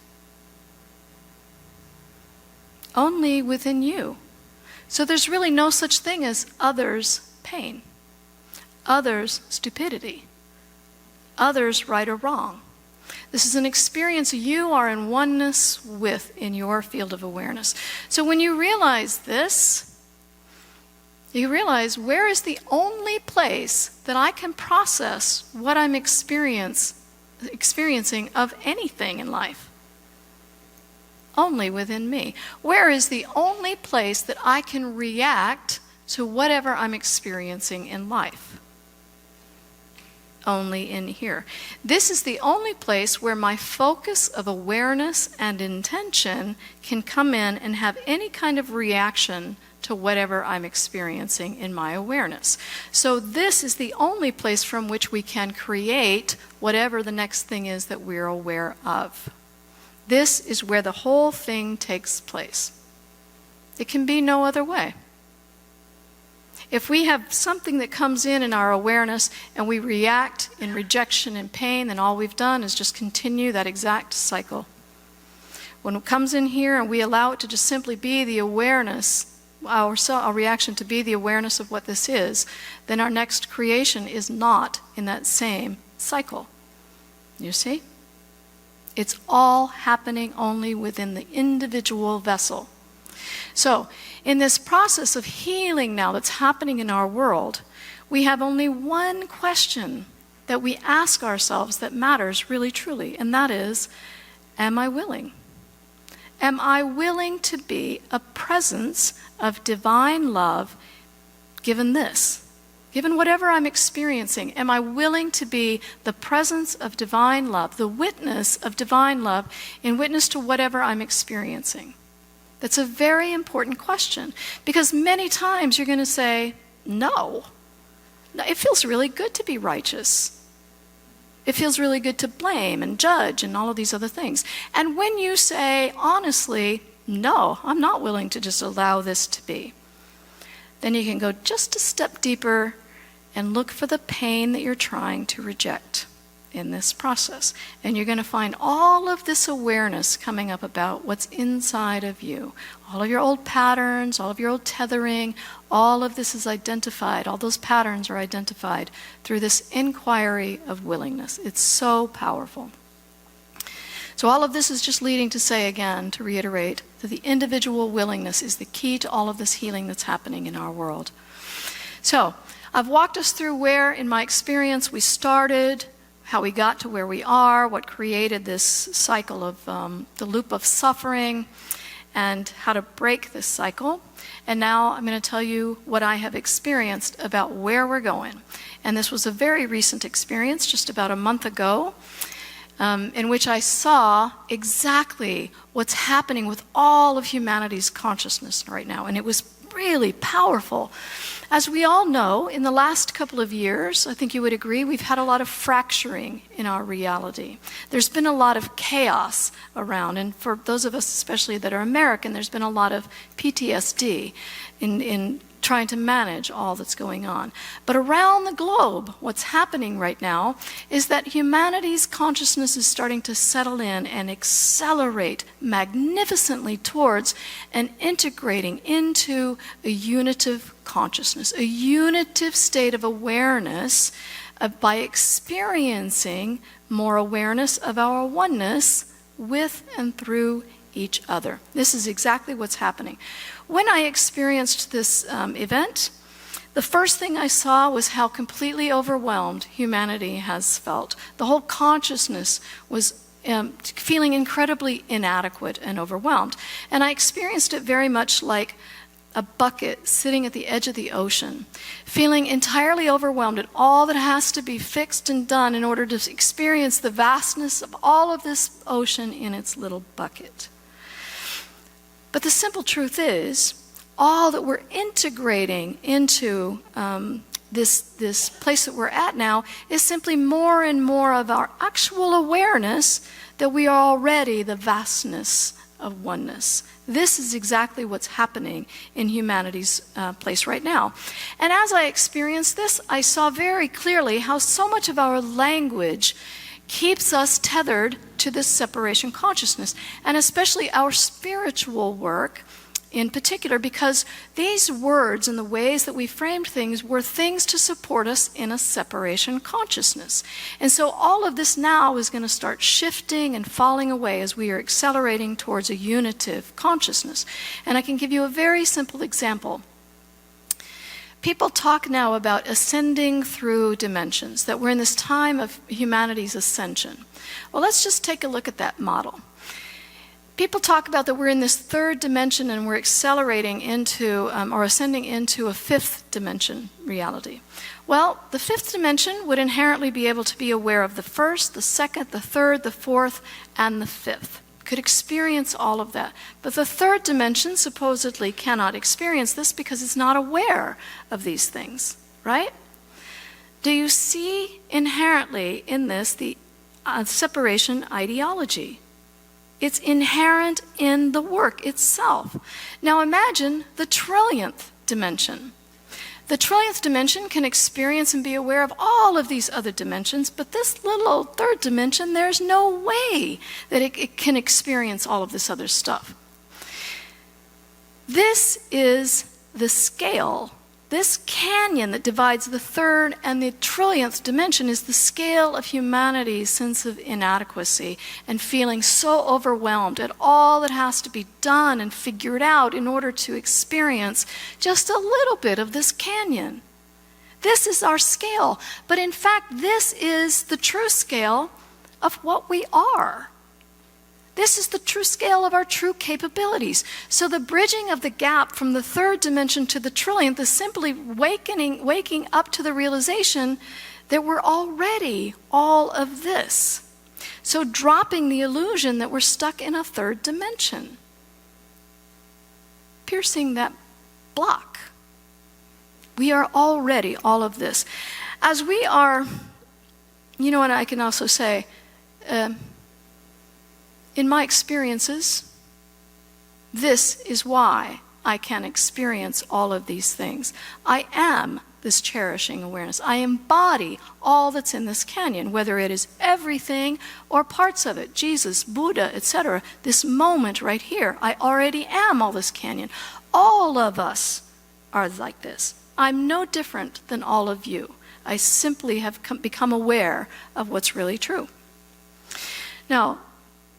Only within you. So there's really no such thing as others' pain, others' stupidity, others' right or wrong. This is an experience you are in oneness with in your field of awareness. So when you realize this, you realize where is the only place that I can process what I'm experiencing of anything in life? Only within me. Where is the only place that I can react to whatever I'm experiencing in life? Only in here. This is the only place where my focus of awareness and intention can come in and have any kind of reaction to whatever I'm experiencing in my awareness. So this is the only place from which we can create whatever the next thing is that we're aware of. This is where the whole thing takes place. It can be no other way. If we have something that comes in our awareness and we react in rejection and pain, then all we've done is just continue that exact cycle. When it comes in here and we allow it to just simply be the awareness, our reaction to be the awareness of what this is, then our next creation is not in that same cycle. You see? It's all happening only within the individual vessel. So, in this process of healing now that's happening in our world, we have only one question that we ask ourselves that matters really truly, and that is, am I willing? Am I willing to be a presence of divine love given this? Given whatever I'm experiencing, am I willing to be the presence of divine love, the witness of divine love in witness to whatever I'm experiencing? That's a very important question, because many times you're going to say, no. It feels really good to be righteous. It feels really good to blame and judge and all of these other things. And when you say, honestly, no, I'm not willing to just allow this to be, then you can go just a step deeper and look for the pain that you're trying to reject in this process. And you're going to find all of this awareness coming up about what's inside of you. All of your old patterns, all of your old tethering, all of this is identified. All those patterns are identified through this inquiry of willingness. It's so powerful. So all of this is just leading to say again, to reiterate, that the individual willingness is the key to all of this healing that's happening in our world. So I've walked us through where, in my experience, we started, how we got to where we are, what created this cycle of the loop of suffering, and how to break this cycle. And now I'm going to tell you what I have experienced about where we're going. And this was a very recent experience, just about a month ago, in which I saw exactly what's happening with all of humanity's consciousness right now. And it was really powerful. As we all know, in the last couple of years, I think you would agree, we've had a lot of fracturing in our reality. There's been a lot of chaos around, and for those of us especially that are American, there's been a lot of PTSD in trying to manage all that's going on. But around the globe, what's happening right now is that humanity's consciousness is starting to settle in and accelerate magnificently towards and integrating into a unitive consciousness, a unitive state of awareness by experiencing more awareness of our oneness with and through each other. This is exactly what's happening. When I experienced this event, the first thing I saw was how completely overwhelmed humanity has felt. The whole consciousness was feeling incredibly inadequate and overwhelmed. And I experienced it very much like a bucket sitting at the edge of the ocean, feeling entirely overwhelmed at all that has to be fixed and done in order to experience the vastness of all of this ocean in its little bucket. But the simple truth is, all that we're integrating into this place that we're at now is simply more and more of our actual awareness that we are already the vastness of oneness. This is exactly what's happening in humanity's place right now. And as I experienced this, I saw very clearly how so much of our language keeps us tethered to this separation consciousness, and especially our spiritual work in particular, because these words and the ways that we framed things were things to support us in a separation consciousness. And so all of this now is going to start shifting and falling away as we are accelerating towards a unitive consciousness. And I can give you a very simple example. People talk now about ascending through dimensions, that we're in this time of humanity's ascension. Well, let's just take a look at that model. People talk about that we're in this third dimension and we're accelerating into or ascending into a fifth dimension reality. Well, the fifth dimension would inherently be able to be aware of the first, the second, the third, the fourth, and the fifth. Could experience all of that. But the third dimension supposedly cannot experience this because it's not aware of these things, right? Do you see inherently in this the separation ideology? It's inherent in the work itself. Now imagine the trillionth dimension. The trillionth dimension can experience and be aware of all of these other dimensions, but this little old third dimension, there's no way that it can experience all of this other stuff. This is the scale. This canyon that divides the third and the trillionth dimension is the scale of humanity's sense of inadequacy and feeling so overwhelmed at all that has to be done and figured out in order to experience just a little bit of this canyon. This is our scale, but in fact, this is the true scale of what we are. This is the true scale of our true capabilities. So the bridging of the gap from the third dimension to the trillionth is simply waking up to the realization that we're already all of this. So dropping the illusion that we're stuck in a third dimension. Piercing that block. We are already all of this. As we are, you know what I can also say, in my experiences, this is why I can experience all of these things. I am this cherishing awareness. I embody all that's in this canyon, whether it is everything or parts of it, Jesus, Buddha, etc. This moment right here, I already am all this canyon. All of us are like this. I'm no different than all of you. I simply have become aware of what's really true. Now,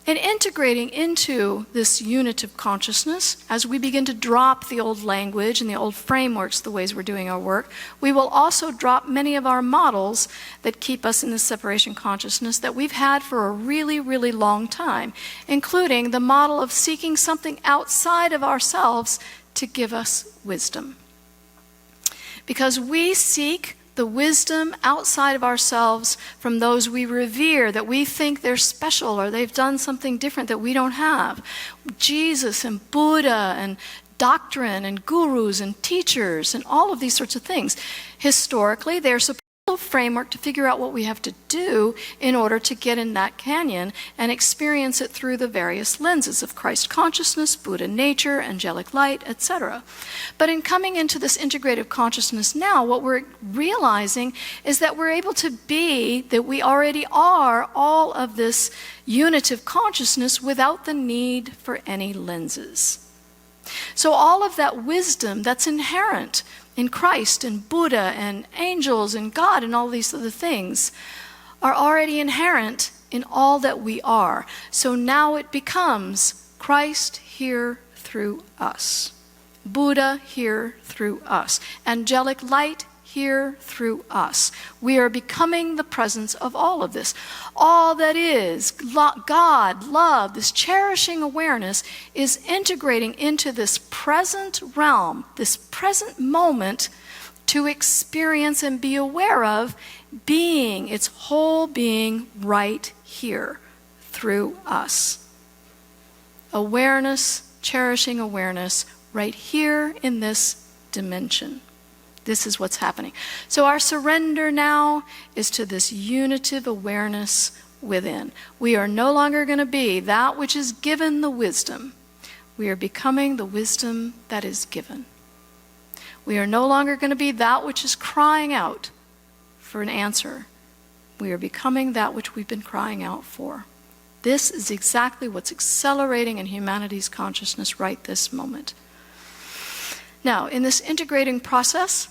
in integrating into this unitive consciousness, as we begin to drop the old language and the old frameworks, the ways we're doing our work, we will also drop many of our models that keep us in this separation consciousness that we've had for a really, really long time, including the model of seeking something outside of ourselves to give us wisdom. Because we seek the wisdom outside of ourselves from those we revere, that we think they're special or they've done something different that we don't have. Jesus and Buddha and doctrine and gurus and teachers and all of these sorts of things. Historically, they're supposed to framework to figure out what we have to do in order to get in that canyon and experience it through the various lenses of Christ consciousness, Buddha nature, angelic light, etc. But in coming into this integrative consciousness now, what we're realizing is that we're able to be, that we already are all of this unitive consciousness without the need for any lenses. So all of that wisdom that's inherent in Christ and Buddha and angels and God and all these other things are already inherent in all that we are. So now it becomes Christ here through us, Buddha here through us, angelic light here through us. We are becoming the presence of all of this. All that is God, love, this cherishing awareness is integrating into this present realm, this present moment to experience and be aware of being, its whole being right here through us. Awareness, cherishing awareness right here in this dimension. This is what's happening. So our surrender now is to this unitive awareness within. We are no longer going to be that which is given the wisdom. We are becoming the wisdom that is given. We are no longer going to be that which is crying out for an answer. We are becoming that which we've been crying out for. This is exactly what's accelerating in humanity's consciousness right this moment. Now, in this integrating process,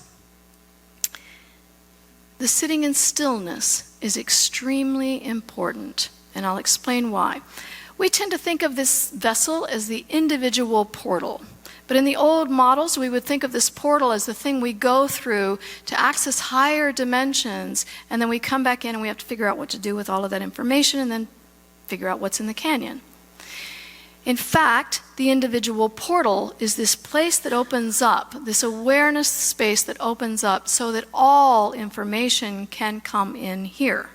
the sitting in stillness is extremely important, and I'll explain why. We tend to think of this vessel as the individual portal, but in the old models, we would think of this portal as the thing we go through to access higher dimensions, and then we come back in and we have to figure out what to do with all of that information and then figure out what's in the canyon. In fact, the individual portal is this place that opens up, this awareness space that opens up so that all information can come in here.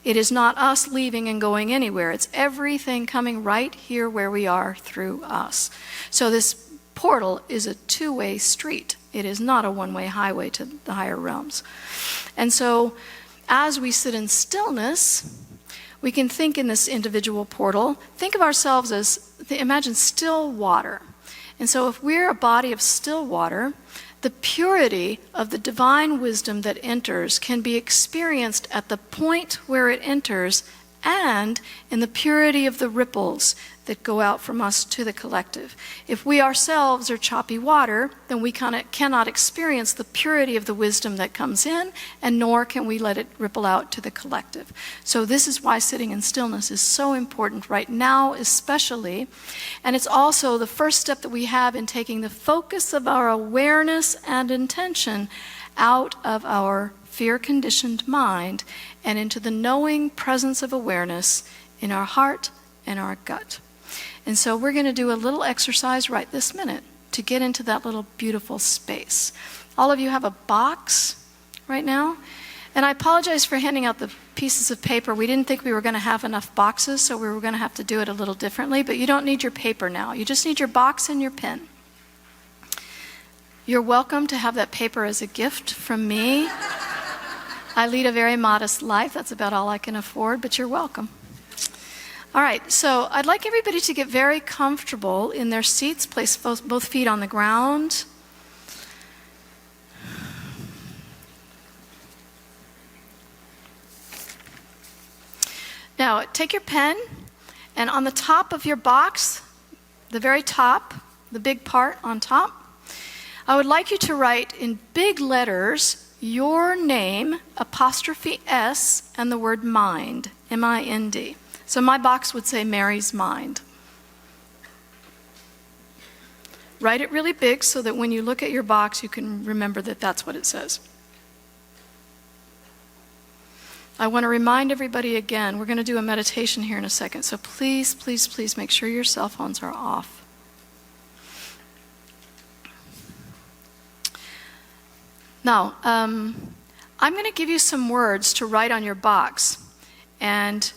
It is not us leaving and going anywhere. It's everything coming right here where we are through us. So this portal is a two-way street. It is not a one-way highway to the higher realms. And so as we sit in stillness, we can think in this individual portal, think of ourselves as, imagine still water. And so if we're a body of still water, the purity of the divine wisdom that enters can be experienced at the point where it enters and in the purity of the ripples that go out from us to the collective. If we ourselves are choppy water, then we cannot experience the purity of the wisdom that comes in, and nor can we let it ripple out to the collective. So this is why sitting in stillness is so important right now especially, and it's also the first step that we have in taking the focus of our awareness and intention out of our fear-conditioned mind and into the knowing presence of awareness in our heart and our gut. And so we're going to do a little exercise right this minute to get into that little beautiful space. All of you have a box right now. And I apologize for handing out the pieces of paper. We didn't think we were going to have enough boxes, so we were going to have to do it a little differently. But you don't need your paper now. You just need your box and your pen. You're welcome to have that paper as a gift from me. I lead a very modest life. That's about all I can afford, but you're welcome. All right, so I'd like everybody to get very comfortable in their seats. Place both feet on the ground. Now, take your pen, and on the top of your box, the very top, the big part on top, I would like you to write in big letters your name, apostrophe S, and the word mind, M-I-N-D. So my box would say Mary's Mind. Write it really big so that when you look at your box, you can remember that that's what it says. I want to remind everybody again, we're going to do a meditation here in a second, so please, please, please make sure your cell phones are off. Now, I'm going to give you some words to write on your box, and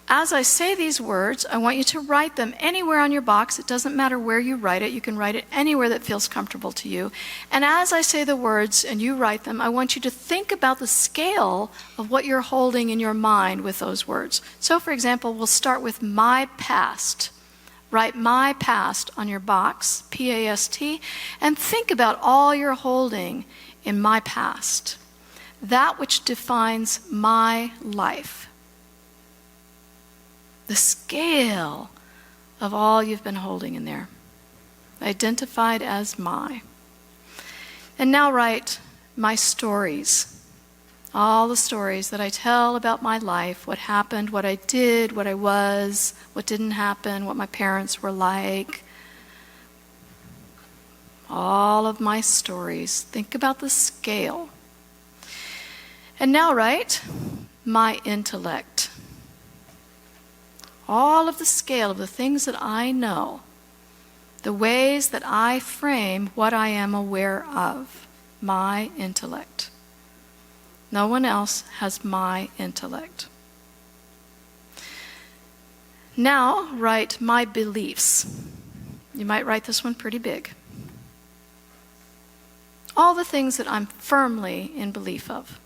as I say these words, I want you to write them anywhere on your box. It doesn't matter where you write it. You can write it anywhere that feels comfortable to you. And as I say the words and you write them, I want you to think about the scale of what you're holding in your mind with those words. So, for example, we'll start with my past. Write my past on your box, P-A-S-T, and think about all you're holding in my past. That which defines my life. The scale of all you've been holding in there, identified as my. And now write my stories, all the stories that I tell about my life, what happened, what I did, what I was, what didn't happen, what my parents were like. All of my stories. Think about the scale. And now write my intellect. All of the scale of the things that I know, the ways that I frame what I am aware of, my intellect. No one else has my intellect. Now write my beliefs. You might write this one pretty big. All the things that I'm firmly in belief of.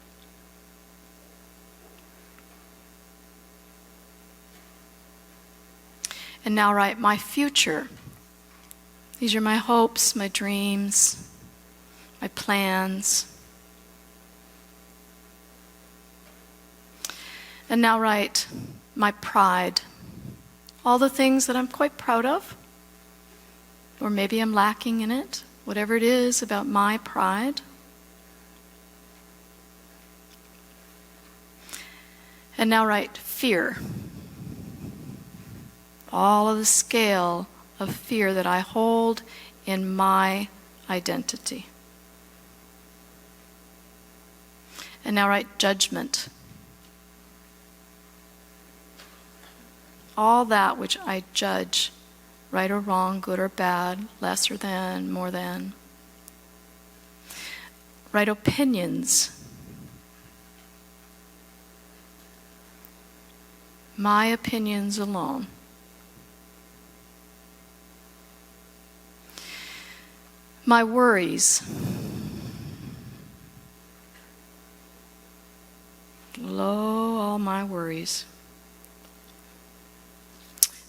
And now write my future. These are my hopes, my dreams, my plans. And now write my pride. All the things that I'm quite proud of, or maybe I'm lacking in it, whatever it is about my pride. And now write fear. All of the scale of fear that I hold in my identity. And now write judgment. All that which I judge, right or wrong, good or bad, lesser than, more than. Write opinions. My opinions alone. My worries. Lo, all my worries.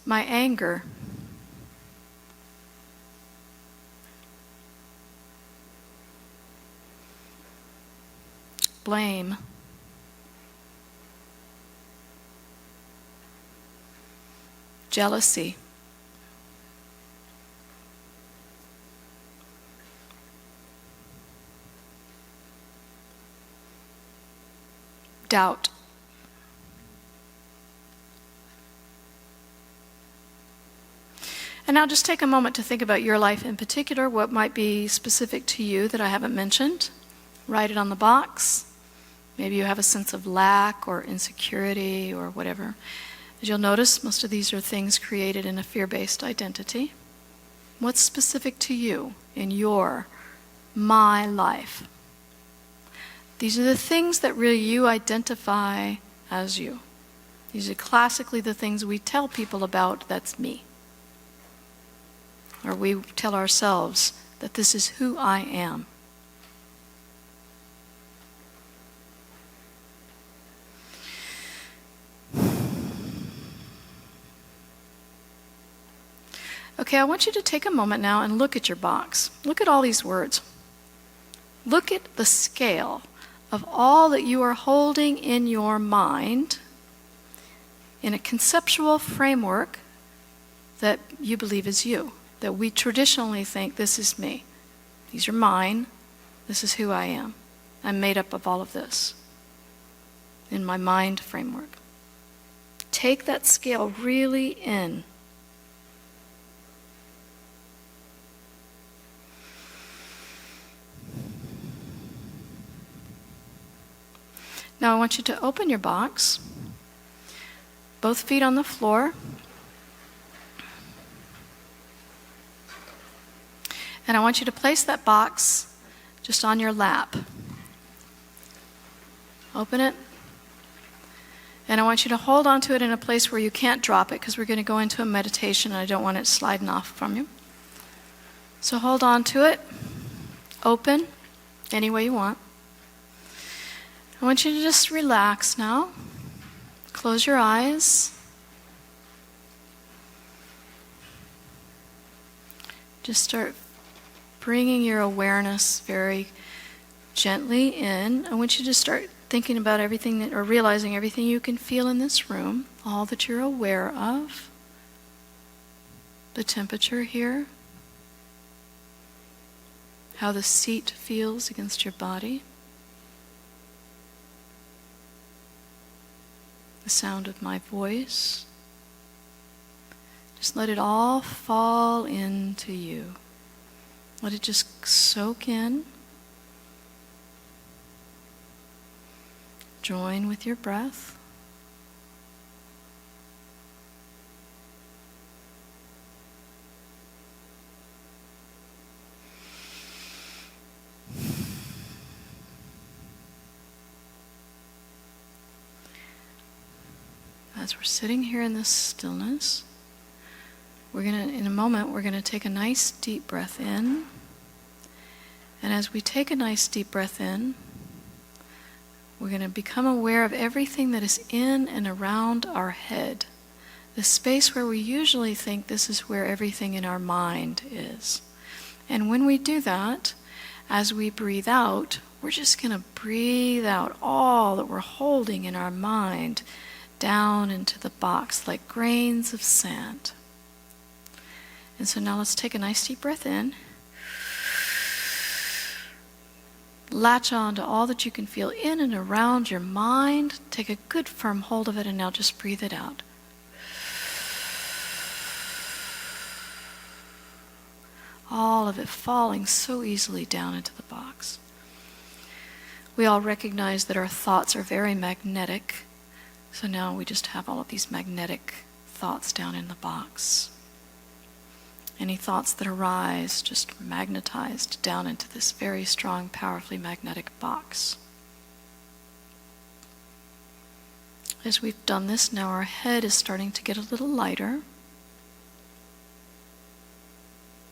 My anger. Blame. Jealousy. Doubt. And now just take a moment to think about your life in particular, what might be specific to you that I haven't mentioned. Write it on the box. Maybe you have a sense of lack or insecurity or whatever. As you'll notice, most of these are things created in a fear-based identity. What's specific to you in my life? These are the things that really you identify as you. These are classically the things we tell people about, that's me. Or we tell ourselves that this is who I am. Okay, I want you to take a moment now and look at your box. Look at all these words. Look at the scale of all that you are holding in your mind in a conceptual framework that you believe is you, that we traditionally think, this is me. These are mine. This is who I am. I'm made up of all of this in my mind framework. Take that scale really in. Now I want you to open your box, both feet on the floor, and I want you to place that box just on your lap. Open it, and I want you to hold on to it in a place where you can't drop it, because we're going to go into a meditation and I don't want it sliding off from you. So hold on to it, open, any way you want. I want you to just relax now. Close your eyes. Just start bringing your awareness very gently in. I want you to start thinking about everything that, or realizing everything you can feel in this room, all that you're aware of. The temperature here. How the seat feels against your body. The sound of my voice. Just let it all fall into you. Let it just soak in. Join with your breath. As we're sitting here in this stillness, in a moment, we're going to take a nice deep breath in. And as we take a nice deep breath in, we're going to become aware of everything that is in and around our head. The space where we usually think this is where everything in our mind is. And when we do that, as we breathe out, we're just going to breathe out all that we're holding in our mind down into the box like grains of sand. And so now let's take a nice deep breath in. Latch on to all that you can feel in and around your mind. Take a good firm hold of it, and now just breathe it out. All of it falling so easily down into the box. We all recognize that our thoughts are very magnetic. So now we just have all of these magnetic thoughts down in the box. Any thoughts that arise just magnetized down into this very strong, powerfully magnetic box. As we've done this, now our head is starting to get a little lighter.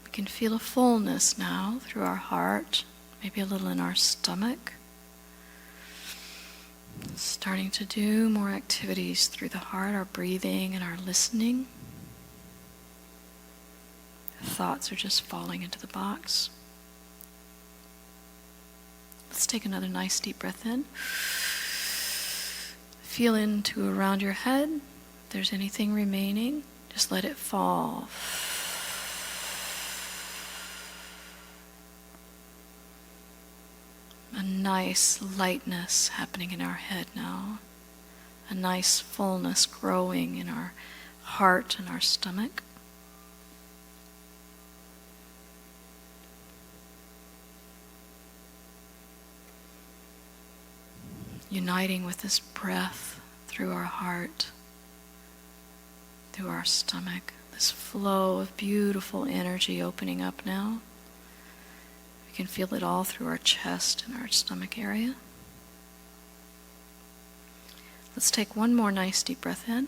We can feel a fullness now through our heart, maybe a little in our stomach. Starting to do more activities through the heart, our breathing and our listening. The thoughts are just falling into the box. Let's take another nice deep breath in. Feel into around your head. If there's anything remaining, just let it fall. A nice lightness happening in our head now. A nice fullness growing in our heart and our stomach. Uniting with this breath through our heart. through our stomach. This flow of beautiful energy opening up now. We can feel it all through our chest and our stomach area. Let's take one more nice deep breath in.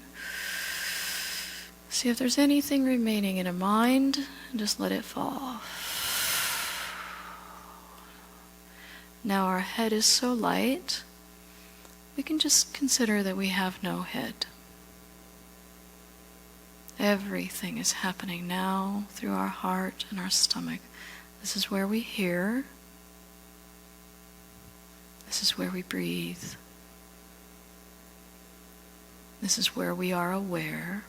See if there's anything remaining in our mind, and just let it fall. Now our head is so light, we can just consider that we have no head. Everything is happening now through our heart and our stomach. This is where we hear. This is where we breathe. This is where we are aware.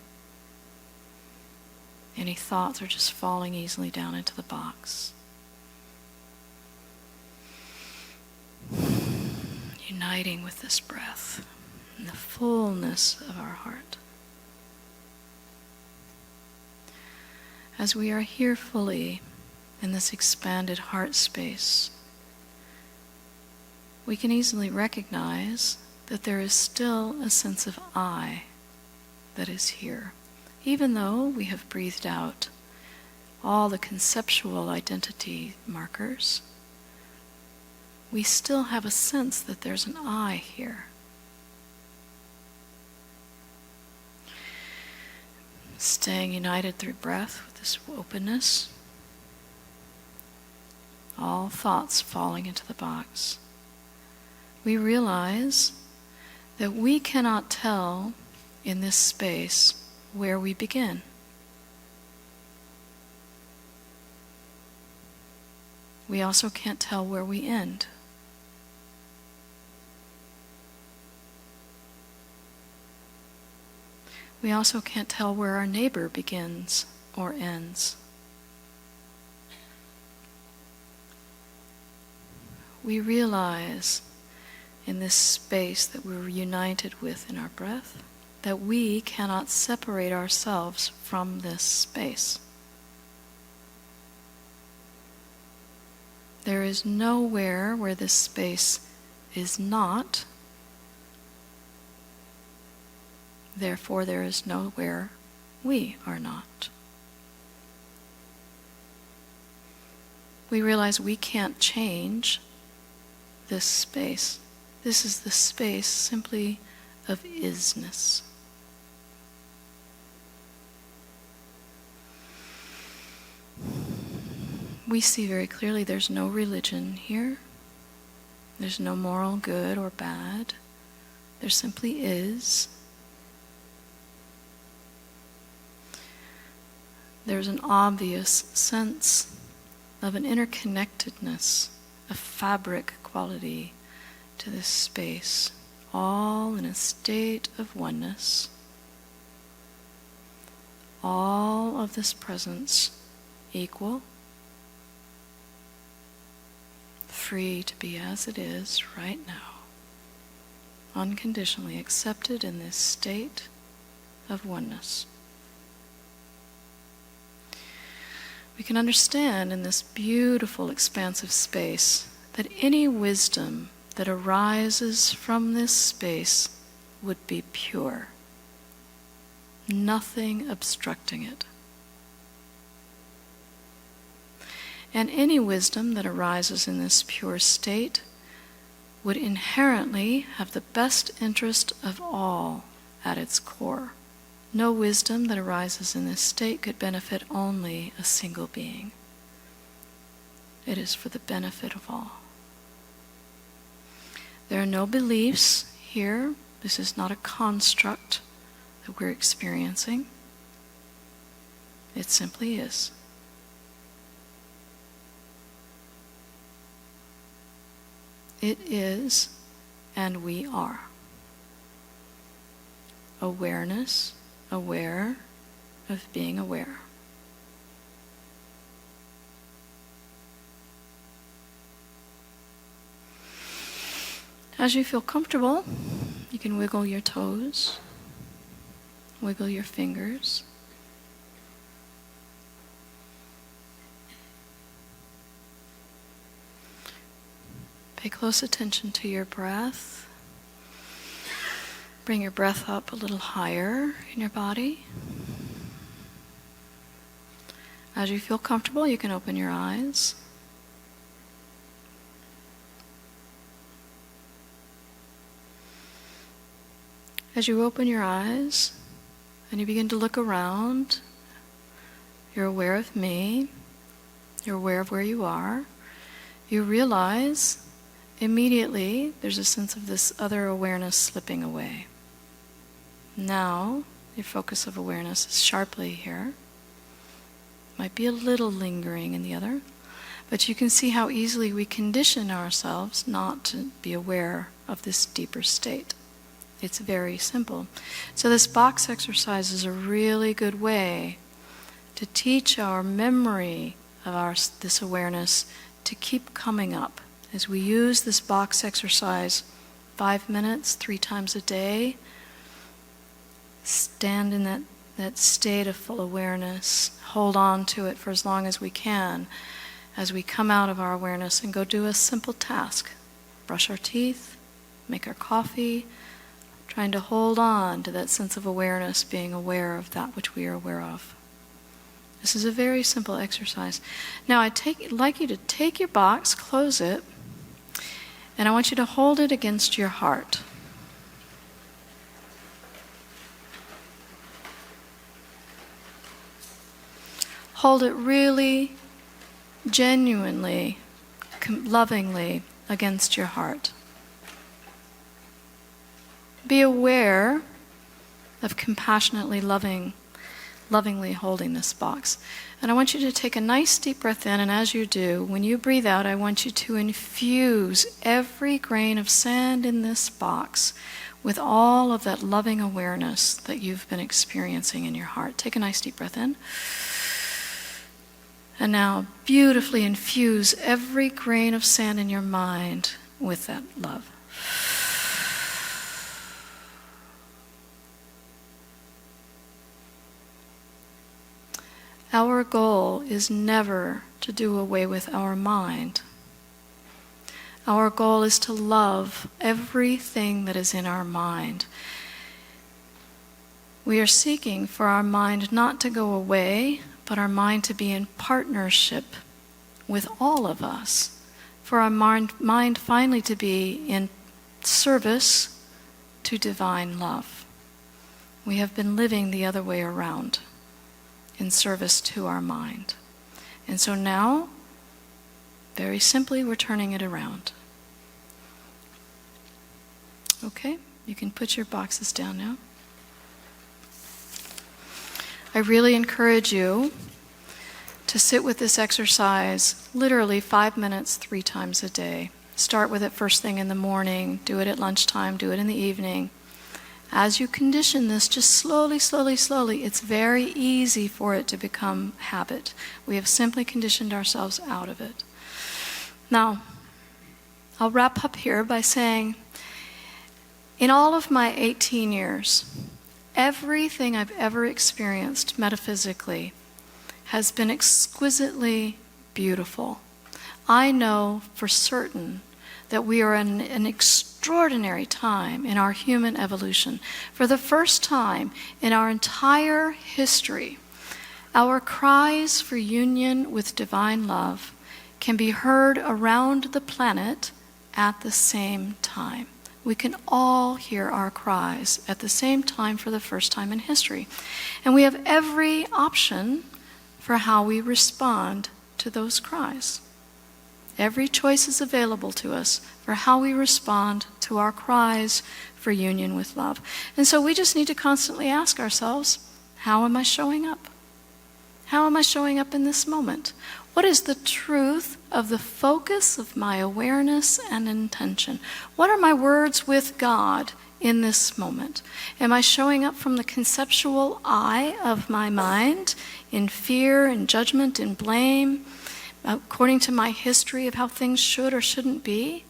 Any thoughts are just falling easily down into the box. Uniting with this breath and the fullness of our heart. As we are here fully in this expanded heart space, we can easily recognize that there is still a sense of I that is here. Even though we have breathed out all the conceptual identity markers, we still have a sense that there's an I here. Staying united through breath with this openness, all thoughts falling into the box. We realize that we cannot tell in this space where we begin. We also can't tell where we end. We also can't tell where our neighbor begins or ends. We realize in this space that we're united with in our breath that we cannot separate ourselves from this space. There is nowhere where this space is not. Therefore, there is nowhere we are not. We realize we can't change this space. This is the space simply of isness. We see very clearly there's no religion here. There's no moral good or bad. There simply is. There's an obvious sense of an interconnectedness, a fabric quality to this space, all in a state of oneness. All of this presence equal, free to be as it is right now, unconditionally accepted in this state of oneness. We can understand in this beautiful expansive space that any wisdom that arises from this space would be pure, nothing obstructing it. And any wisdom that arises in this pure state would inherently have the best interest of all at its core. No wisdom that arises in this state could benefit only a single being. It is for the benefit of all. There are no beliefs here. This is not a construct that we're experiencing. It simply is. It is, and we are. Awareness, aware of being aware. As you feel comfortable, you can wiggle your toes, wiggle your fingers. Pay close attention to your breath. Bring your breath up a little higher in your body. As you feel comfortable, you can open your eyes. As you open your eyes and you begin to look around, you're aware of me, you're aware of where you are. You realize immediately there's a sense of this other awareness slipping away. Now, your focus of awareness is sharply here. Might be a little lingering in the other, but you can see how easily we condition ourselves not to be aware of this deeper state. It's very simple. So this box exercise is a really good way to teach our memory of this awareness to keep coming up. As we use this box exercise 5 minutes, 3 times a day, stand in that state of full awareness, hold on to it for as long as we can, as we come out of our awareness and go do a simple task. Brush our teeth, make our coffee, trying to hold on to that sense of awareness, being aware of that which we are aware of. This is a very simple exercise. Now I'd like you to take your box, close it, and I want you to hold it against your heart. Hold it really, genuinely, lovingly against your heart. Be aware of compassionately lovingly holding this box. And I want you to take a nice deep breath in, and as you do, when you breathe out, I want you to infuse every grain of sand in this box with all of that loving awareness that you've been experiencing in your heart. Take a nice deep breath in. And now beautifully infuse every grain of sand in your mind with that love. Our goal is never to do away with our mind. Our goal is to love everything that is in our mind. We are seeking for our mind not to go away, but our mind to be in partnership with all of us. For our mind finally to be in service to divine love. We have been living the other way around, in service to our mind. And so now, very simply, we're turning it around. Okay, you can put your boxes down now. I really encourage you to sit with this exercise literally 5 minutes, 3 times a day. Start with it first thing in the morning, do it at lunchtime, do it in the evening. As you condition this, just slowly, it's very easy for it to become habit. We have simply conditioned ourselves out of it. Now, I'll wrap up here by saying, in all of my 18 years, everything I've ever experienced metaphysically has been exquisitely beautiful. I know for certain that we are in an extraordinary time in our human evolution. For the first time in our entire history, our cries for union with divine love can be heard around the planet at the same time. We can all hear our cries at the same time for the first time in history. And we have every option for how we respond to those cries. Every choice is available to us for how we respond to our cries for union with love. And so we just need to constantly ask ourselves, how am I showing up? How am I showing up in this moment? What is the truth of the focus of my awareness and intention? What are my words with God in this moment? Am I showing up from the conceptual I of my mind in fear and judgment and blame, according to my history of how things should or shouldn't be?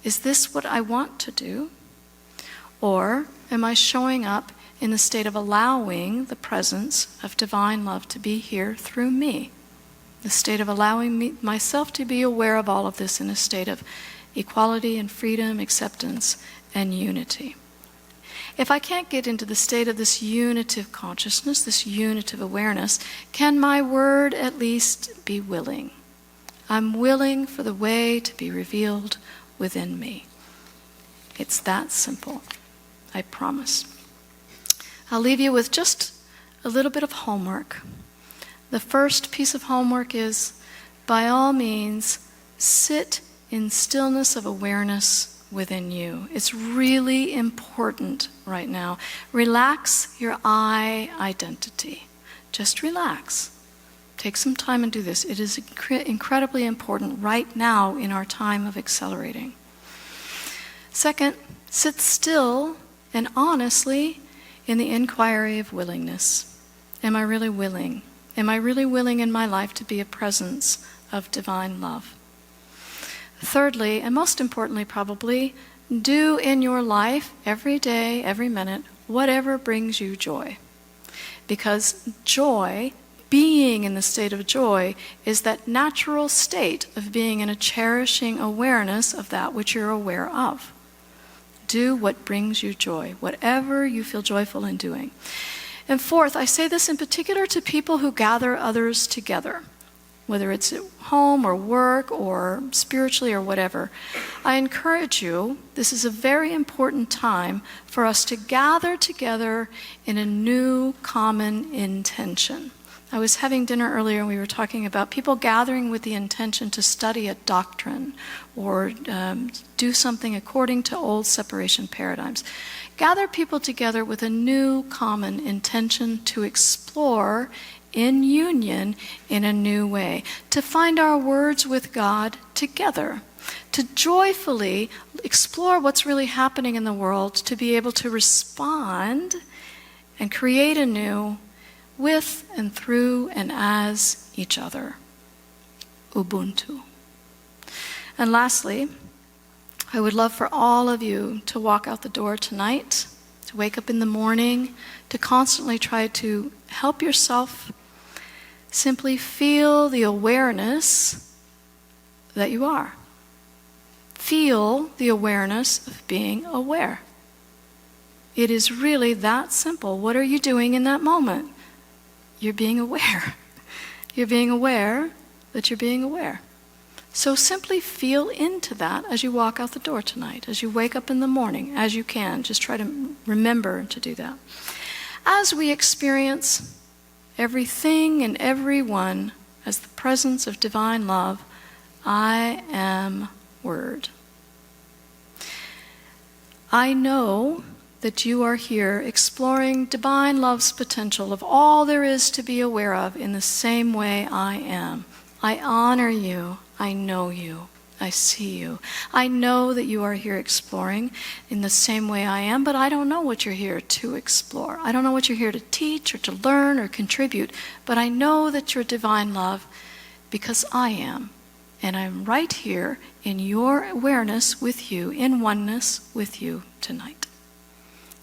Is this what I want to do? Or am I showing up in the state of allowing the presence of divine love to be here through me? The state of allowing myself to be aware of all of this in a state of equality and freedom, acceptance, and unity. If I can't get into the state of this unitive consciousness, this unitive awareness, can my word at least be willing? I'm willing for the way to be revealed within me. It's that simple, I promise. I'll leave you with just a little bit of homework. The first piece of homework is, by all means, sit in stillness of awareness within you. It's really important right now. Relax your I identity. Just relax. Take some time and do this. It is incredibly important right now in our time of accelerating. Second, sit still and honestly in the inquiry of willingness. Am I really willing? Am I really willing in my life to be a presence of divine love? Thirdly, and most importantly probably, do in your life, every day, every minute, whatever brings you joy. Because joy, being in the state of joy, is that natural state of being in a cherishing awareness of that which you're aware of. Do what brings you joy, whatever you feel joyful in doing. And fourth, I say this in particular to people who gather others together, whether it's at home or work or spiritually or whatever. I encourage you, this is a very important time for us to gather together in a new common intention. I was having dinner earlier and we were talking about people gathering with the intention to study a doctrine or do something according to old separation paradigms. Gather people together with a new common intention to explore in union in a new way, to find our words with God together, to joyfully explore what's really happening in the world, to be able to respond and create anew with and through and as each other. Ubuntu. And lastly, I would love for all of you to walk out the door tonight, to wake up in the morning, to constantly try to help yourself simply feel the awareness that you are. Feel the awareness of being aware. It is really that simple. What are you doing in that moment? You're being aware. You're being aware that you're being aware. So simply feel into that as you walk out the door tonight, as you wake up in the morning, as you can. Just try to remember to do that. As we experience everything and everyone as the presence of divine love, I am Word. I know that you are here exploring divine love's potential of all there is to be aware of in the same way I am. I honor you. I know you. I see you. I know that you are here exploring in the same way I am, but I don't know what you're here to explore. I don't know what you're here to teach or to learn or contribute, but I know that you're divine love because I am. And I'm right here in your awareness with you, in oneness with you tonight.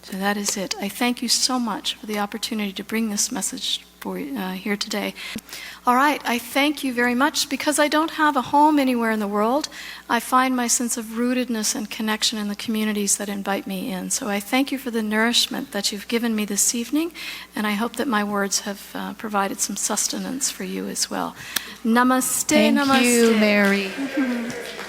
So that is it. I thank you so much for the opportunity to bring this message for here today. All right, I thank you very much. Because I don't have a home anywhere in the world, I find my sense of rootedness and connection in the communities that invite me in. So I thank you for the nourishment that you've given me this evening, and I hope that my words have provided some sustenance for you as well. Namaste, Thank namaste. you, Mary. Mm-hmm.